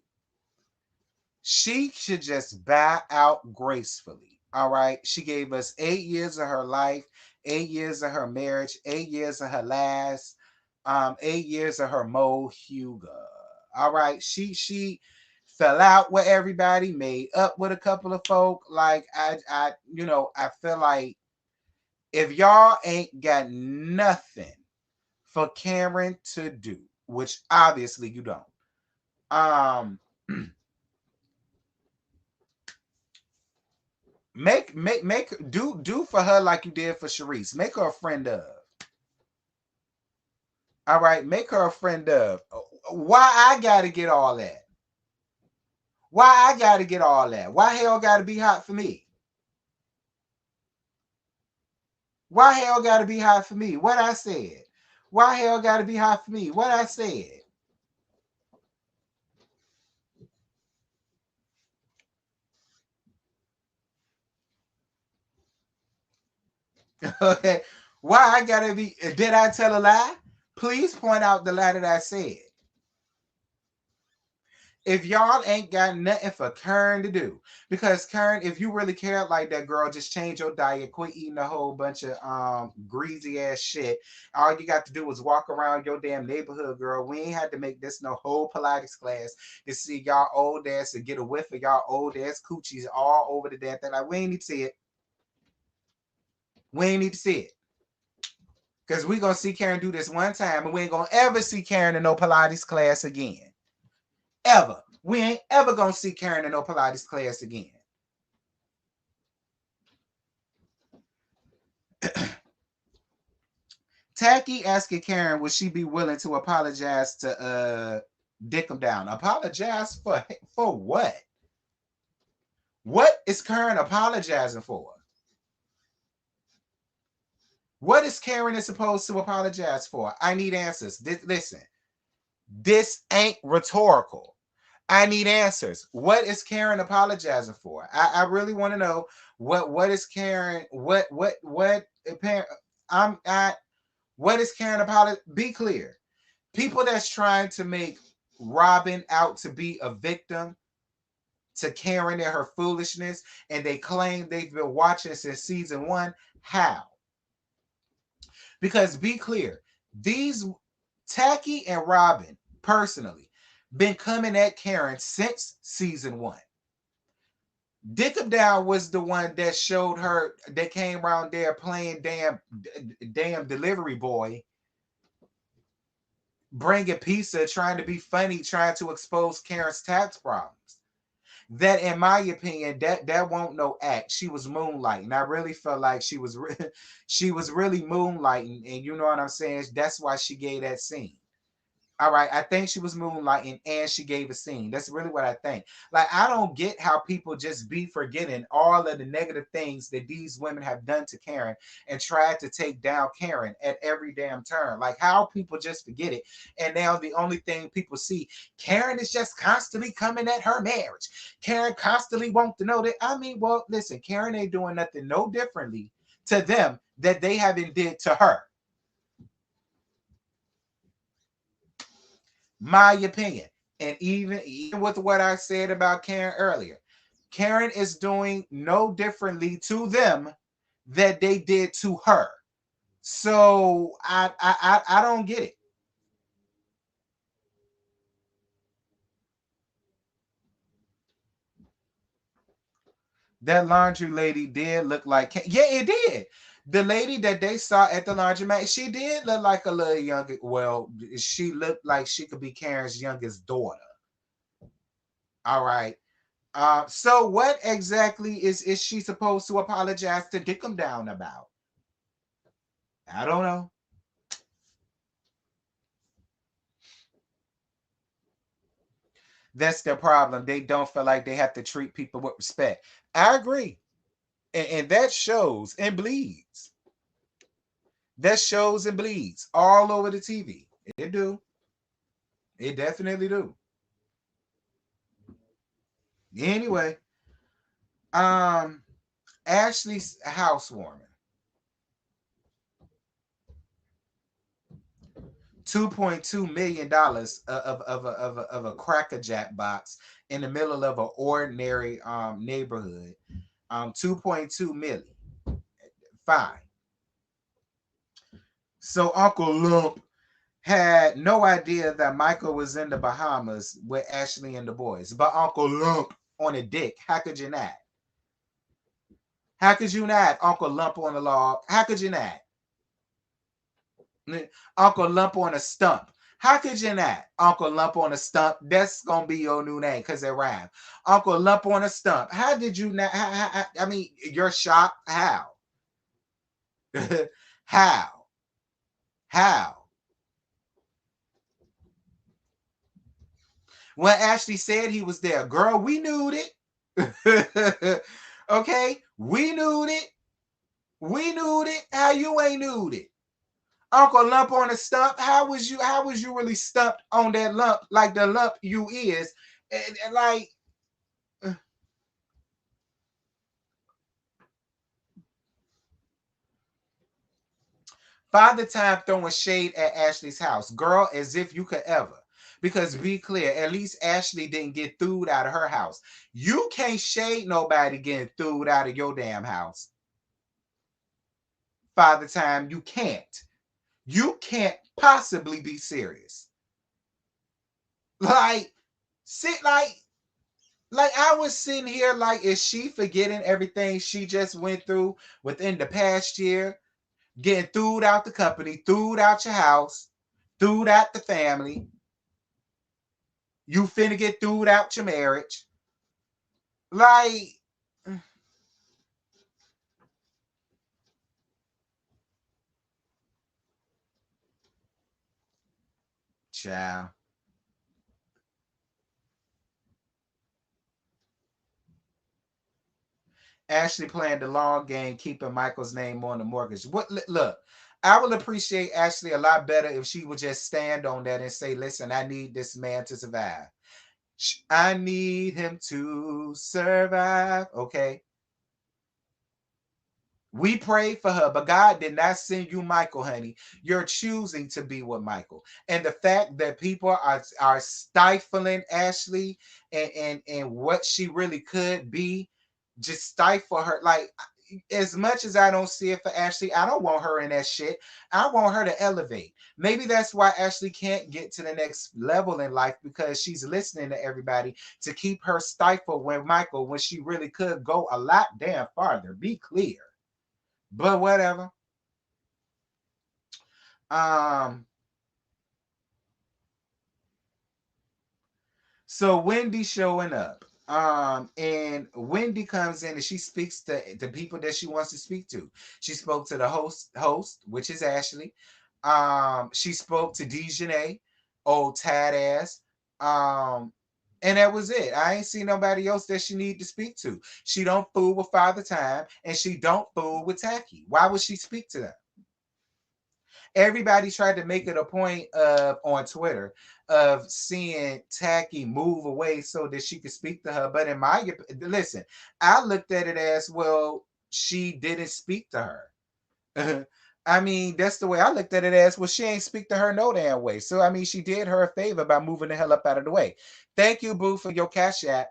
she should just bow out gracefully. All right. She gave us 8 years of her life, 8 years of her marriage, 8 years of her last, 8 years of her Mo Hugo. All right. She fell out with everybody, made up with a couple of folk. Like I feel like if y'all ain't got nothing for Karen to do, which obviously you don't, um, make do for her like you did for Sharice. Make her a friend of. All right, make her a friend of. Why I gotta get all that? Why I gotta get all that? Why hell gotta be hot for me? Why hell gotta be hot for me? What I said. Why hell gotta be hot for me? What I said. Okay. Why I gotta be? Did I tell a lie? Please point out the lie that I said. If y'all ain't got nothing for Karen to do, because Karen, if you really care like that, girl, just change your diet, quit eating a whole bunch of greasy ass shit. All you got to do is walk around your damn neighborhood, girl. We ain't had to make this no whole Pilates class to see y'all old ass to get a whiff of y'all old ass coochies all over the damn thing. Like, we ain't need to see it. We ain't need to see it. Because we gonna see Karen do this one time, and we ain't gonna ever see Karen in no Pilates class again. Ever. We ain't ever gonna see Karen in no Pilates class again. Tacky asking Karen, would she be willing to apologize to dick him down? Apologize for what? What is Karen apologizing for? What is Karen supposed to apologize for? I need answers. Listen, this ain't rhetorical. I need answers. What is Karen apologizing for? I really want to know what is Karen, I'm at what is Karen apologizing? Be clear. People that's trying to make Robin out to be a victim, to Karen and her foolishness, and they claim they've been watching since season 1. How? Because be clear, these Tacky and Robin personally been coming at Karen since season 1. Dickum Down was the one that showed her, that came around there playing damn delivery boy, bringing pizza, trying to be funny, trying to expose Karen's tax problems. That, in my opinion, that won't no act. She was moonlighting. I really felt like she was really moonlighting, and you know what I'm saying. That's why she gave that scene. All right, I think she was moonlighting and she gave a scene. That's really what I think. Like, I don't get how people just be forgetting all of the negative things that these women have done to Karen and tried to take down Karen at every damn turn. Like, how people just forget it. And now the only thing people see, Karen is just constantly coming at her marriage. Karen constantly wants to know that. I mean, well, listen, Karen ain't doing nothing no differently to them that they haven't did to her. My opinion. And even with what I said about Karen earlier, Karen is doing no differently to them that they did to her. So I don't get it. That laundry lady did look like, yeah, it did. The lady that they saw at the laundromat, she did look like a little younger. Well, she looked like she could be Karen's youngest daughter. All right. So what exactly is she supposed to apologize to Dickum Down about? I don't know. That's their problem. They don't feel like they have to treat people with respect. I agree. And that shows and bleeds. That shows and bleeds all over the TV. It do. It definitely do. Anyway, um, Ashley's housewarming. $2.2 million of a Cracker Jack box in the middle of an ordinary neighborhood. 2.2 million. Fine. So Uncle Lump had no idea that Michael was in the Bahamas with Ashley and the boys. But Uncle Lump on a dick. How could you not? How could you not, Uncle Lump on the log? How could you not? Uncle Lump on a stump. How could you not? Uncle Lump on a stump. That's gonna be your new name because it rhymes. Uncle Lump on a stump. How did you not? I mean, you're shocked. How? How? How? When Ashley said he was there, girl, we knew it. Okay, we knew it. We knew it. How you ain't knew it? Uncle Lump on a stump. How was you? How was you really stumped on that lump? Like the lump you is, and like. Father Time throwing shade at Ashley's house, girl, as if you could ever. Because be clear, at least Ashley didn't get thewed out of her house. You can't shade nobody getting thewed out of your damn house. Father Time, you can't. You can't possibly be serious. Like, sit like I was sitting here like, is she forgetting everything she just went through within the past year? Getting thewed out the company, thewed out your house, thewed out the family. You finna get thewed out your marriage. Like, child. Ashley playing the long game, keeping Michael's name on the mortgage. What? Look, I would appreciate Ashley a lot better if she would just stand on that and say, "Listen, I need this man to survive. I need him to survive." Okay. We prayed for her, but God did not send you Michael, honey. You're choosing to be with Michael. And the fact that people are stifling Ashley and what she really could be, just stifle her. Like, as much as I don't see it for Ashley, I don't want her in that shit. I want her to elevate. Maybe that's why Ashley can't get to the next level in life, because she's listening to everybody to keep her stifled when she really could go a lot damn farther. Be clear. But whatever. Um, so Wendy showing up. And Wendy comes in and she speaks to the people that she wants to speak to. She spoke to the host, which is Ashley. She spoke to Dejanay, old tad ass. Um, and that was it. I ain't seen nobody else that she need to speak to. She don't fool with Father Time, and she don't fool with Tacky. Why would she speak to them? Everybody tried to make it a point of on Twitter of seeing Tacky move away so that she could speak to her. But in my listen, I looked at it as, well, she didn't speak to her. I mean, that's the way I looked at it as, well, she ain't speak to her no damn way. So I mean, she did her a favor by moving the hell up out of the way. Thank you, Boo, for your cash app.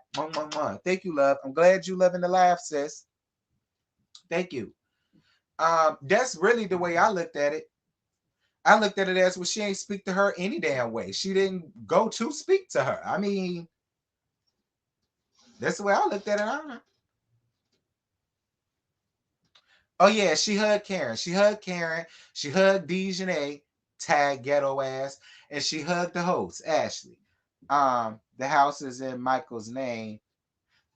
Thank you, love. I'm glad you loving the live, sis. Thank you. That's really the way I looked at it. I looked at it as, well, she ain't speak to her any damn way. She didn't go to speak to her. I mean, that's the way I looked at it. I don't know. Oh yeah, she hugged Karen. She hugged Karen. She hugged Dejanay, tag ghetto ass, and she hugged the host, Ashley. The house is in Michael's name.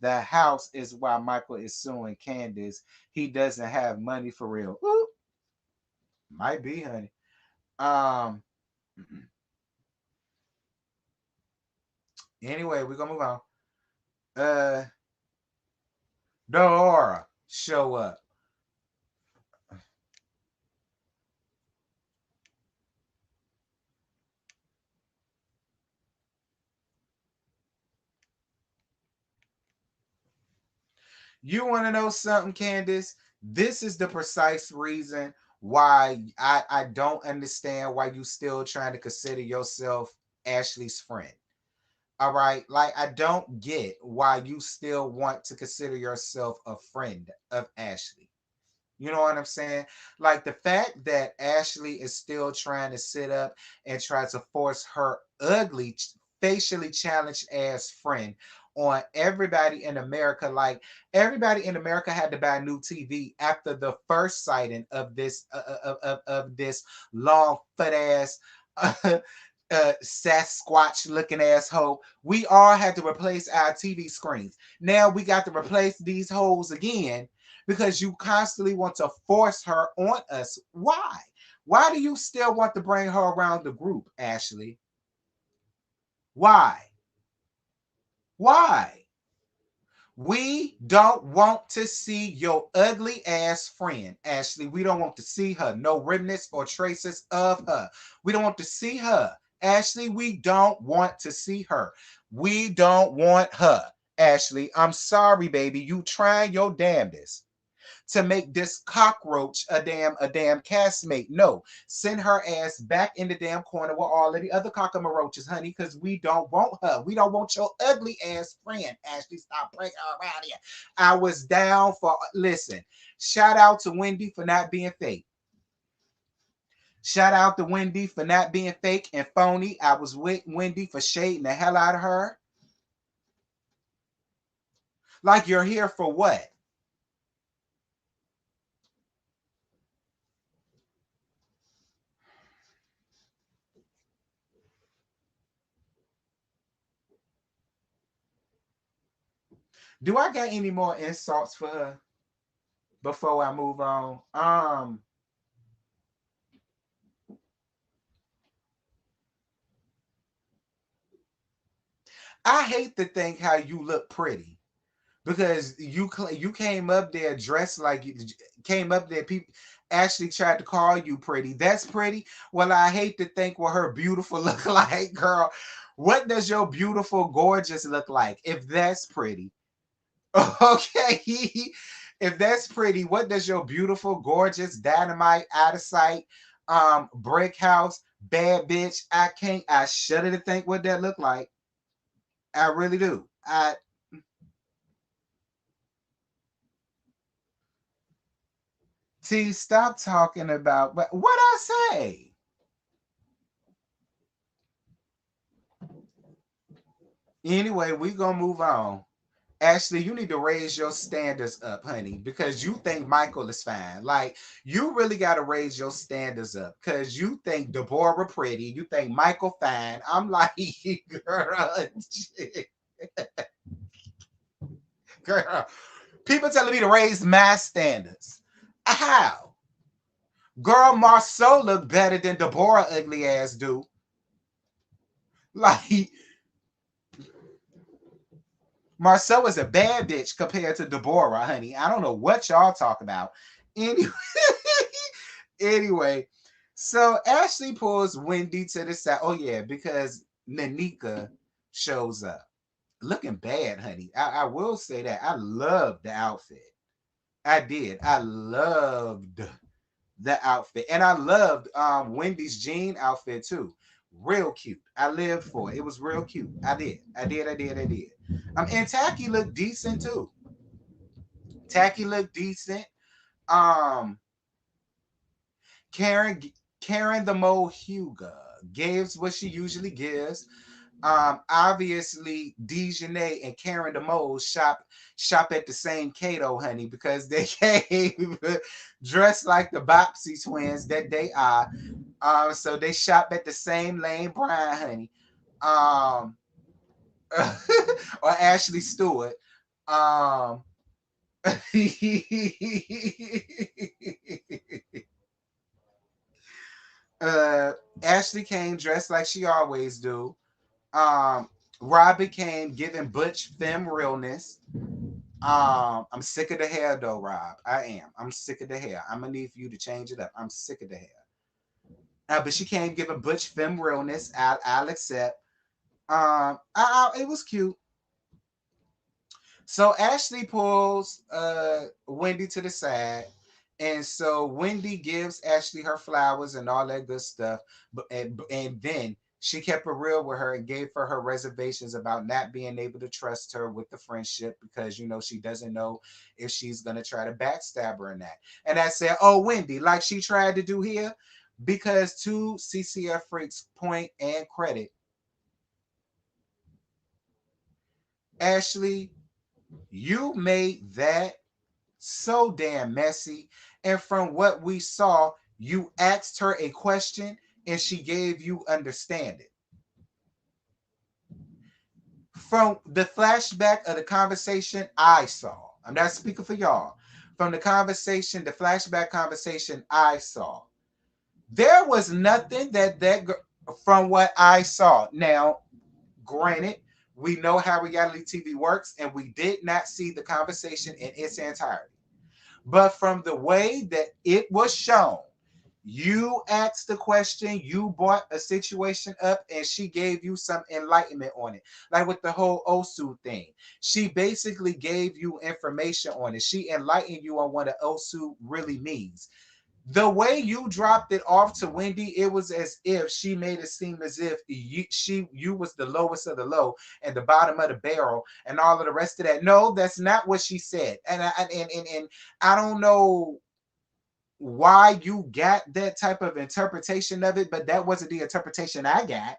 The house is why Michael is suing Candace. He doesn't have money for real. Ooh, might be, honey. Um. Anyway, we're gonna move on. Uh, Dora show up. You want to know something, Candace? This is the precise reason why I don't understand why you still trying to consider yourself Ashley's friend. All right. Like, I don't get why you still want to consider yourself a friend of Ashley. You know what I'm saying? Like, the fact that Ashley is still trying to sit up and try to force her ugly, facially challenged ass friend on everybody in America. Like, everybody in America had to buy a new TV after the first sighting of this of this long foot ass Sasquatch looking asshole. We all had to replace our TV screens. Now we got to replace these holes again because you constantly want to force her on us. Why? Why do you still want to bring her around the group, Ashley? Why? Why? We don't want to see your ugly ass friend, Ashley. We don't want to see her. No remnants or traces of her. We don't want to see her. Ashley, we don't want to see her. We don't want her. Ashley, I'm sorry, baby. You trying your damnedest to make this cockroach a damn castmate. No, send her ass back in the damn corner with all of the other cockroaches, honey, because we don't want her. We don't want your ugly ass friend. Ashley, stop bringing her around here. I was down for, listen, shout out to Wendy for not being fake. Shout out to Wendy for not being fake and phony. I was with Wendy for shading the hell out of her. Like, you're here for what? Do I got any more insults for her before I move on? I hate to think how you look pretty because you came up there dressed like you came up there. People actually tried to call you pretty. That's pretty. Well, I hate to think what her beautiful look like, girl. What does your beautiful, gorgeous look like if that's pretty? Okay. If that's pretty, what does your beautiful, gorgeous, dynamite, out of sight, brick house, bad bitch? I shudder to think what that look like. I really do. Stop talking about but what I say. Anyway, we gonna move on. Ashley, you need to raise your standards up, honey, because you think Michael is fine. Like, you really got to raise your standards up because you think Deborah pretty. You think Michael fine. I'm like, girl, girl. People telling me to raise my standards. How? Girl, Marceau look better than Deborah ugly ass do. Like, Marceau is a bad bitch compared to Deborah, honey. I don't know what y'all talk about. Anyway, anyway, so Ashley pulls Wendy to the side. Oh yeah, because Nanika shows up looking bad, honey. I will say that I loved the outfit. I did. I loved the outfit, and I loved Wendy's jean outfit too. Real cute. I lived for it. It was real cute. I did. I did. I did. I did. And Tacky looked decent too. Tacky looked decent. Um, Karen, Karen the Mo Huga gives what she usually gives. Obviously, Dejanay and Karen the Mole shop at the same Cato, honey, because they came dressed like the Bopsy twins that they are. So they shop at the same Lane Bryant, honey. Um, or Ashley Stewart. Um, uh, Ashley came dressed like she always do. Um, Robbie came giving Butch femme realness. I'm sick of the hair though, Rob. I am. I'm sick of the hair. I'm gonna need for you to change it up. I'm sick of the hair. But she came giving Butch femme realness. I'll accept. It was cute. So Ashley pulls Wendy to the side. And so Wendy gives Ashley her flowers and all that good stuff. And then she kept it real with her and gave her reservations about not being able to trust her with the friendship because, she doesn't know if she's going to try to backstab her or not. And I said, oh, Wendy, like she tried to do here, because to CCF Freak's point and credit, Ashley, you made that so damn messy. And from what we saw, you asked her a question and she gave you understanding. From the flashback of the conversation I saw, I'm not speaking for y'all. From the conversation, the flashback conversation I saw, there was nothing from what I saw. Now, granted, we know how reality TV works, and we did not see the conversation in its entirety. But from the way that it was shown, you asked the question, you brought a situation up, and she gave you some enlightenment on it. Like with the whole Osu thing. She basically gave you information on it. She enlightened you on what an Osu really means. The way you dropped it off to Wendy, it was as if she made it seem as if you was the lowest of the low and the bottom of the barrel and all of the rest of that. No, that's not what she said. And I don't know why you got that type of interpretation of it, but that wasn't the interpretation I got.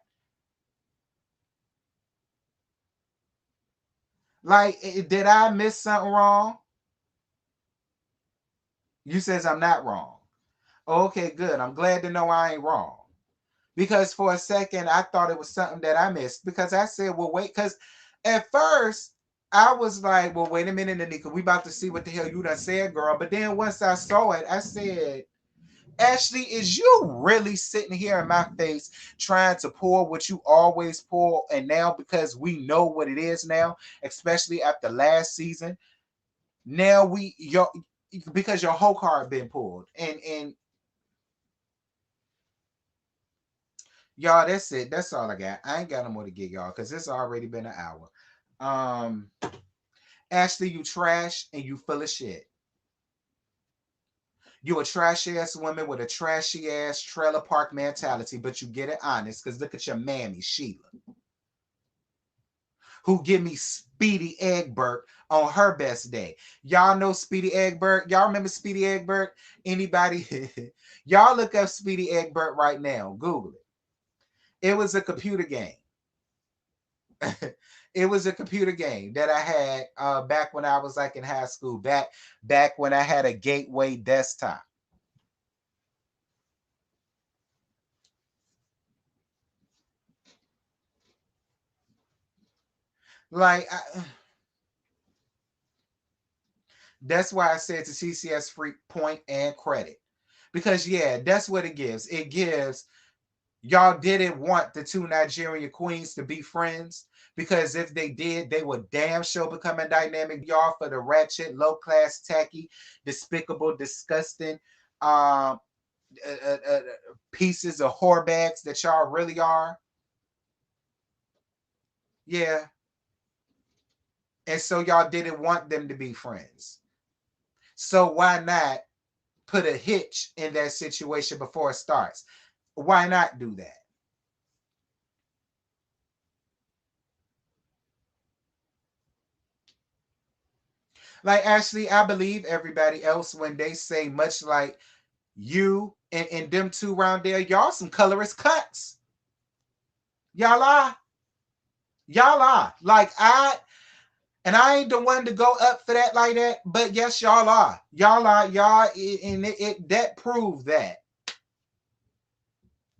Like, did I miss something wrong? You says I'm not wrong. Okay, good. I'm glad to know I ain't wrong. Because for a second I thought it was something that I missed. Because I said, well, wait, because at first I was like, well, wait a minute, Anika, we about to see what the hell you done said, girl. But then once I saw it, I said, Ashley, is you really sitting here in my face trying to pour what you always pour? And now, because we know what it is now, especially after last season, now because your whole card been pulled. And y'all, that's it. That's all I got. I ain't got no more to get y'all because it's already been an hour. Um, Ashley, you trash and you full of shit. You a trashy ass woman with a trashy ass trailer park mentality, but you get it honest because look at your mammy, Sheila, who give me Speedy Egbert on her best day. Y'all know Speedy Egbert? Y'all remember Speedy Egbert? Anybody? Y'all look up Speedy Egbert right now. Google it. It was a computer game. It was a computer game that I had back when I was like in high school. Back when I had a Gateway desktop. Like that's why I said to CCS free point and credit. Because yeah, that's what it gives. It gives y'all didn't want the two Nigerian queens to be friends. Because if they did, they would damn sure become a dynamic y'all for the ratchet, low class, tacky, despicable, disgusting um uh, uh, uh, pieces of whore bags that y'all really are. Yeah. And so y'all didn't want them to be friends. So why not put a hitch in that situation before it starts? Why not do that? Like, actually, I believe everybody else when they say much like you and them two around there, y'all some colorist cuts. Y'all are. Y'all are. Like, and I ain't the one to go up for that like that, but yes, y'all are. Y'all are. Y'all, and it that proved that.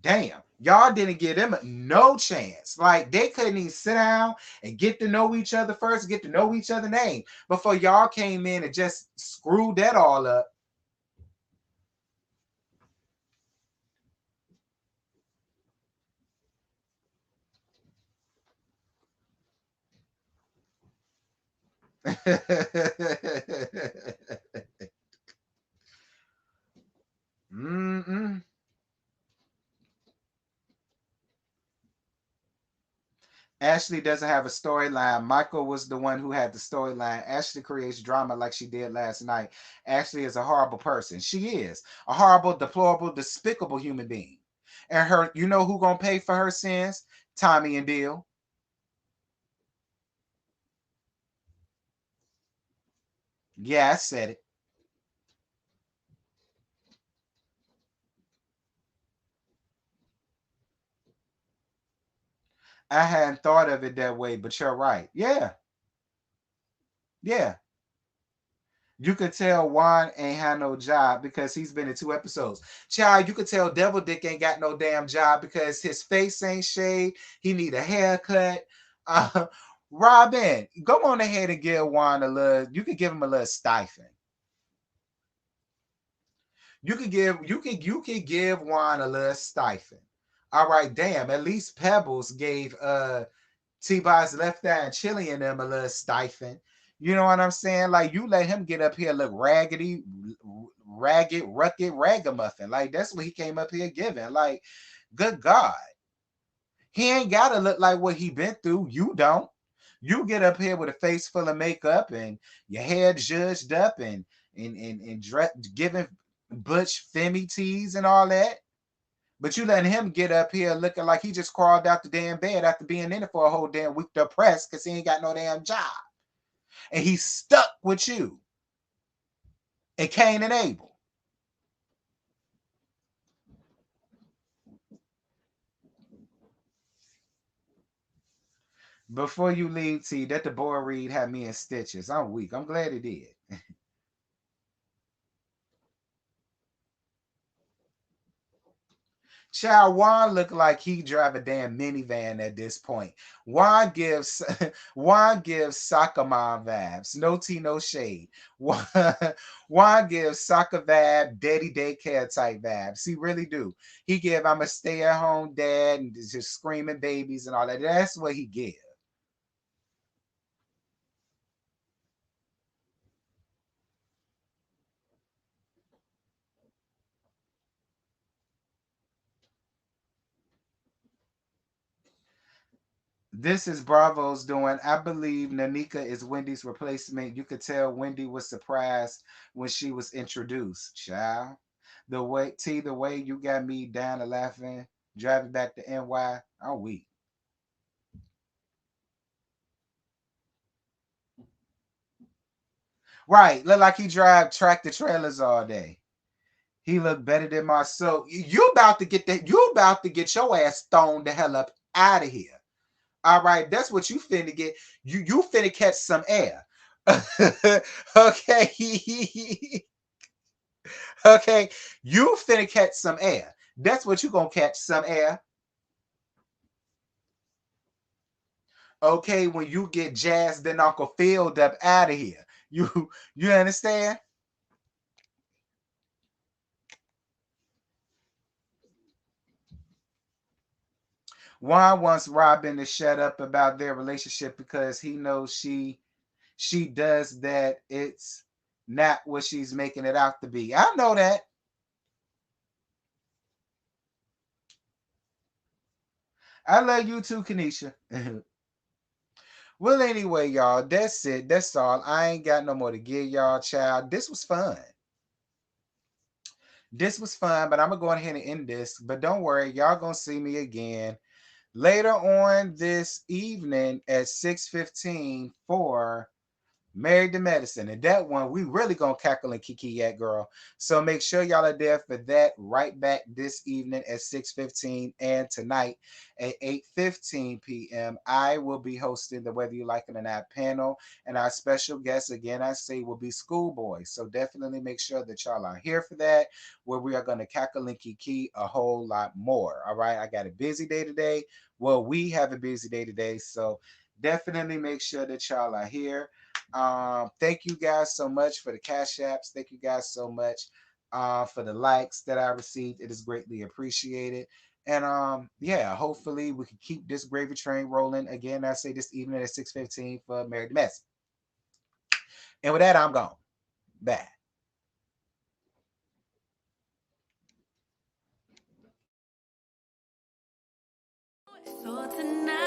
Damn, y'all didn't give them no chance. Like they couldn't even sit down and get to know each other first, get to know each other's name before y'all came in and just screwed that all up. Mm-mm. Ashley doesn't have a storyline. Michael was the one who had the storyline. Ashley creates drama like she did last night. Ashley is a horrible person. She is a horrible, deplorable, despicable human being. And her, you know who gonna pay for her sins? Tommy and Bill. Yeah, I said it. I hadn't thought of it that way, but you're right. Yeah, yeah. You could tell Juan ain't had no job because he's been in 2 episodes. Child, you could tell Devil Dick ain't got no damn job because his face ain't shaved. He need a haircut. Uh, Robin, go on ahead and give Juan a little. You could give him a little stipend. You could give Juan a little stipend. All right, damn. At least Pebbles gave T-Boz left eye and Chili and them a little stipend. You know what I'm saying? Like you let him get up here look raggedy, ragged, rugged, ragamuffin. Like that's what he came up here giving. Like, good God. He ain't gotta look like what he been through. You don't. You get up here with a face full of makeup and your hair judged up and giving butch femmy teas and all that. But you letting him get up here looking like he just crawled out the damn bed after being in it for a whole damn week depressed because he ain't got no damn job. And he's stuck with you and Cain and Abel. Before you leave, T, that the boy read had me in stitches. I'm weak. I'm glad it did. Child, Juan look like he drive a damn minivan at this point. Juan gives Juan gives soccer mom vibes. No tea, no shade. Juan, Juan gives soccer vibe, daddy daycare type vibes. He really do. He give I'm a stay at home dad and just screaming babies and all that. That's what he give. This is Bravo's doing. I believe Nanika is Wendy's replacement. You could tell Wendy was surprised when she was introduced. Child, the way you got me down to laughing, driving back to NY. I'm weak. Right, look like he drive tractor trailers all day. He looked better than my soul. You about to get that? You about to get your ass thrown the hell up out of here. All right, that's what you finna get. You finna catch some air. Okay. Okay. You finna catch some air. That's what you gonna catch some air. Okay, when you get jazzed and Uncle Filled up out of here. You understand? Juan wants Robin to shut up about their relationship because he knows she does that. It's not what she's making it out to be. I know that. I love you too, Kanisha. Well, anyway, y'all, that's it. That's all. I ain't got no more to give y'all, child. This was fun. This was fun, but I'm gonna go ahead and end this. But don't worry, y'all gonna see me again later on this evening at 6:15 for Married to Medicine. And that one, we really gonna cackle and kiki at, girl. So make sure y'all are there for that right back this evening at 6:15 and tonight at 8:15 p.m. I will be hosting the Whether You Like It or Not panel. And our special guest, again, I say, will be Schoolboy. So definitely make sure that y'all are here for that, where we are gonna cackle and kiki a whole lot more. All right. I got a busy day today. Well, we have a busy day today. So definitely make sure that y'all are here. Thank you guys so much for the cash apps. Thank you guys so much for the likes that I received. It is greatly appreciated. And yeah, hopefully we can keep this gravy train rolling. Again, I say this evening at 6:15 for Married to Mess. And with that, I'm gone. Bye. So tonight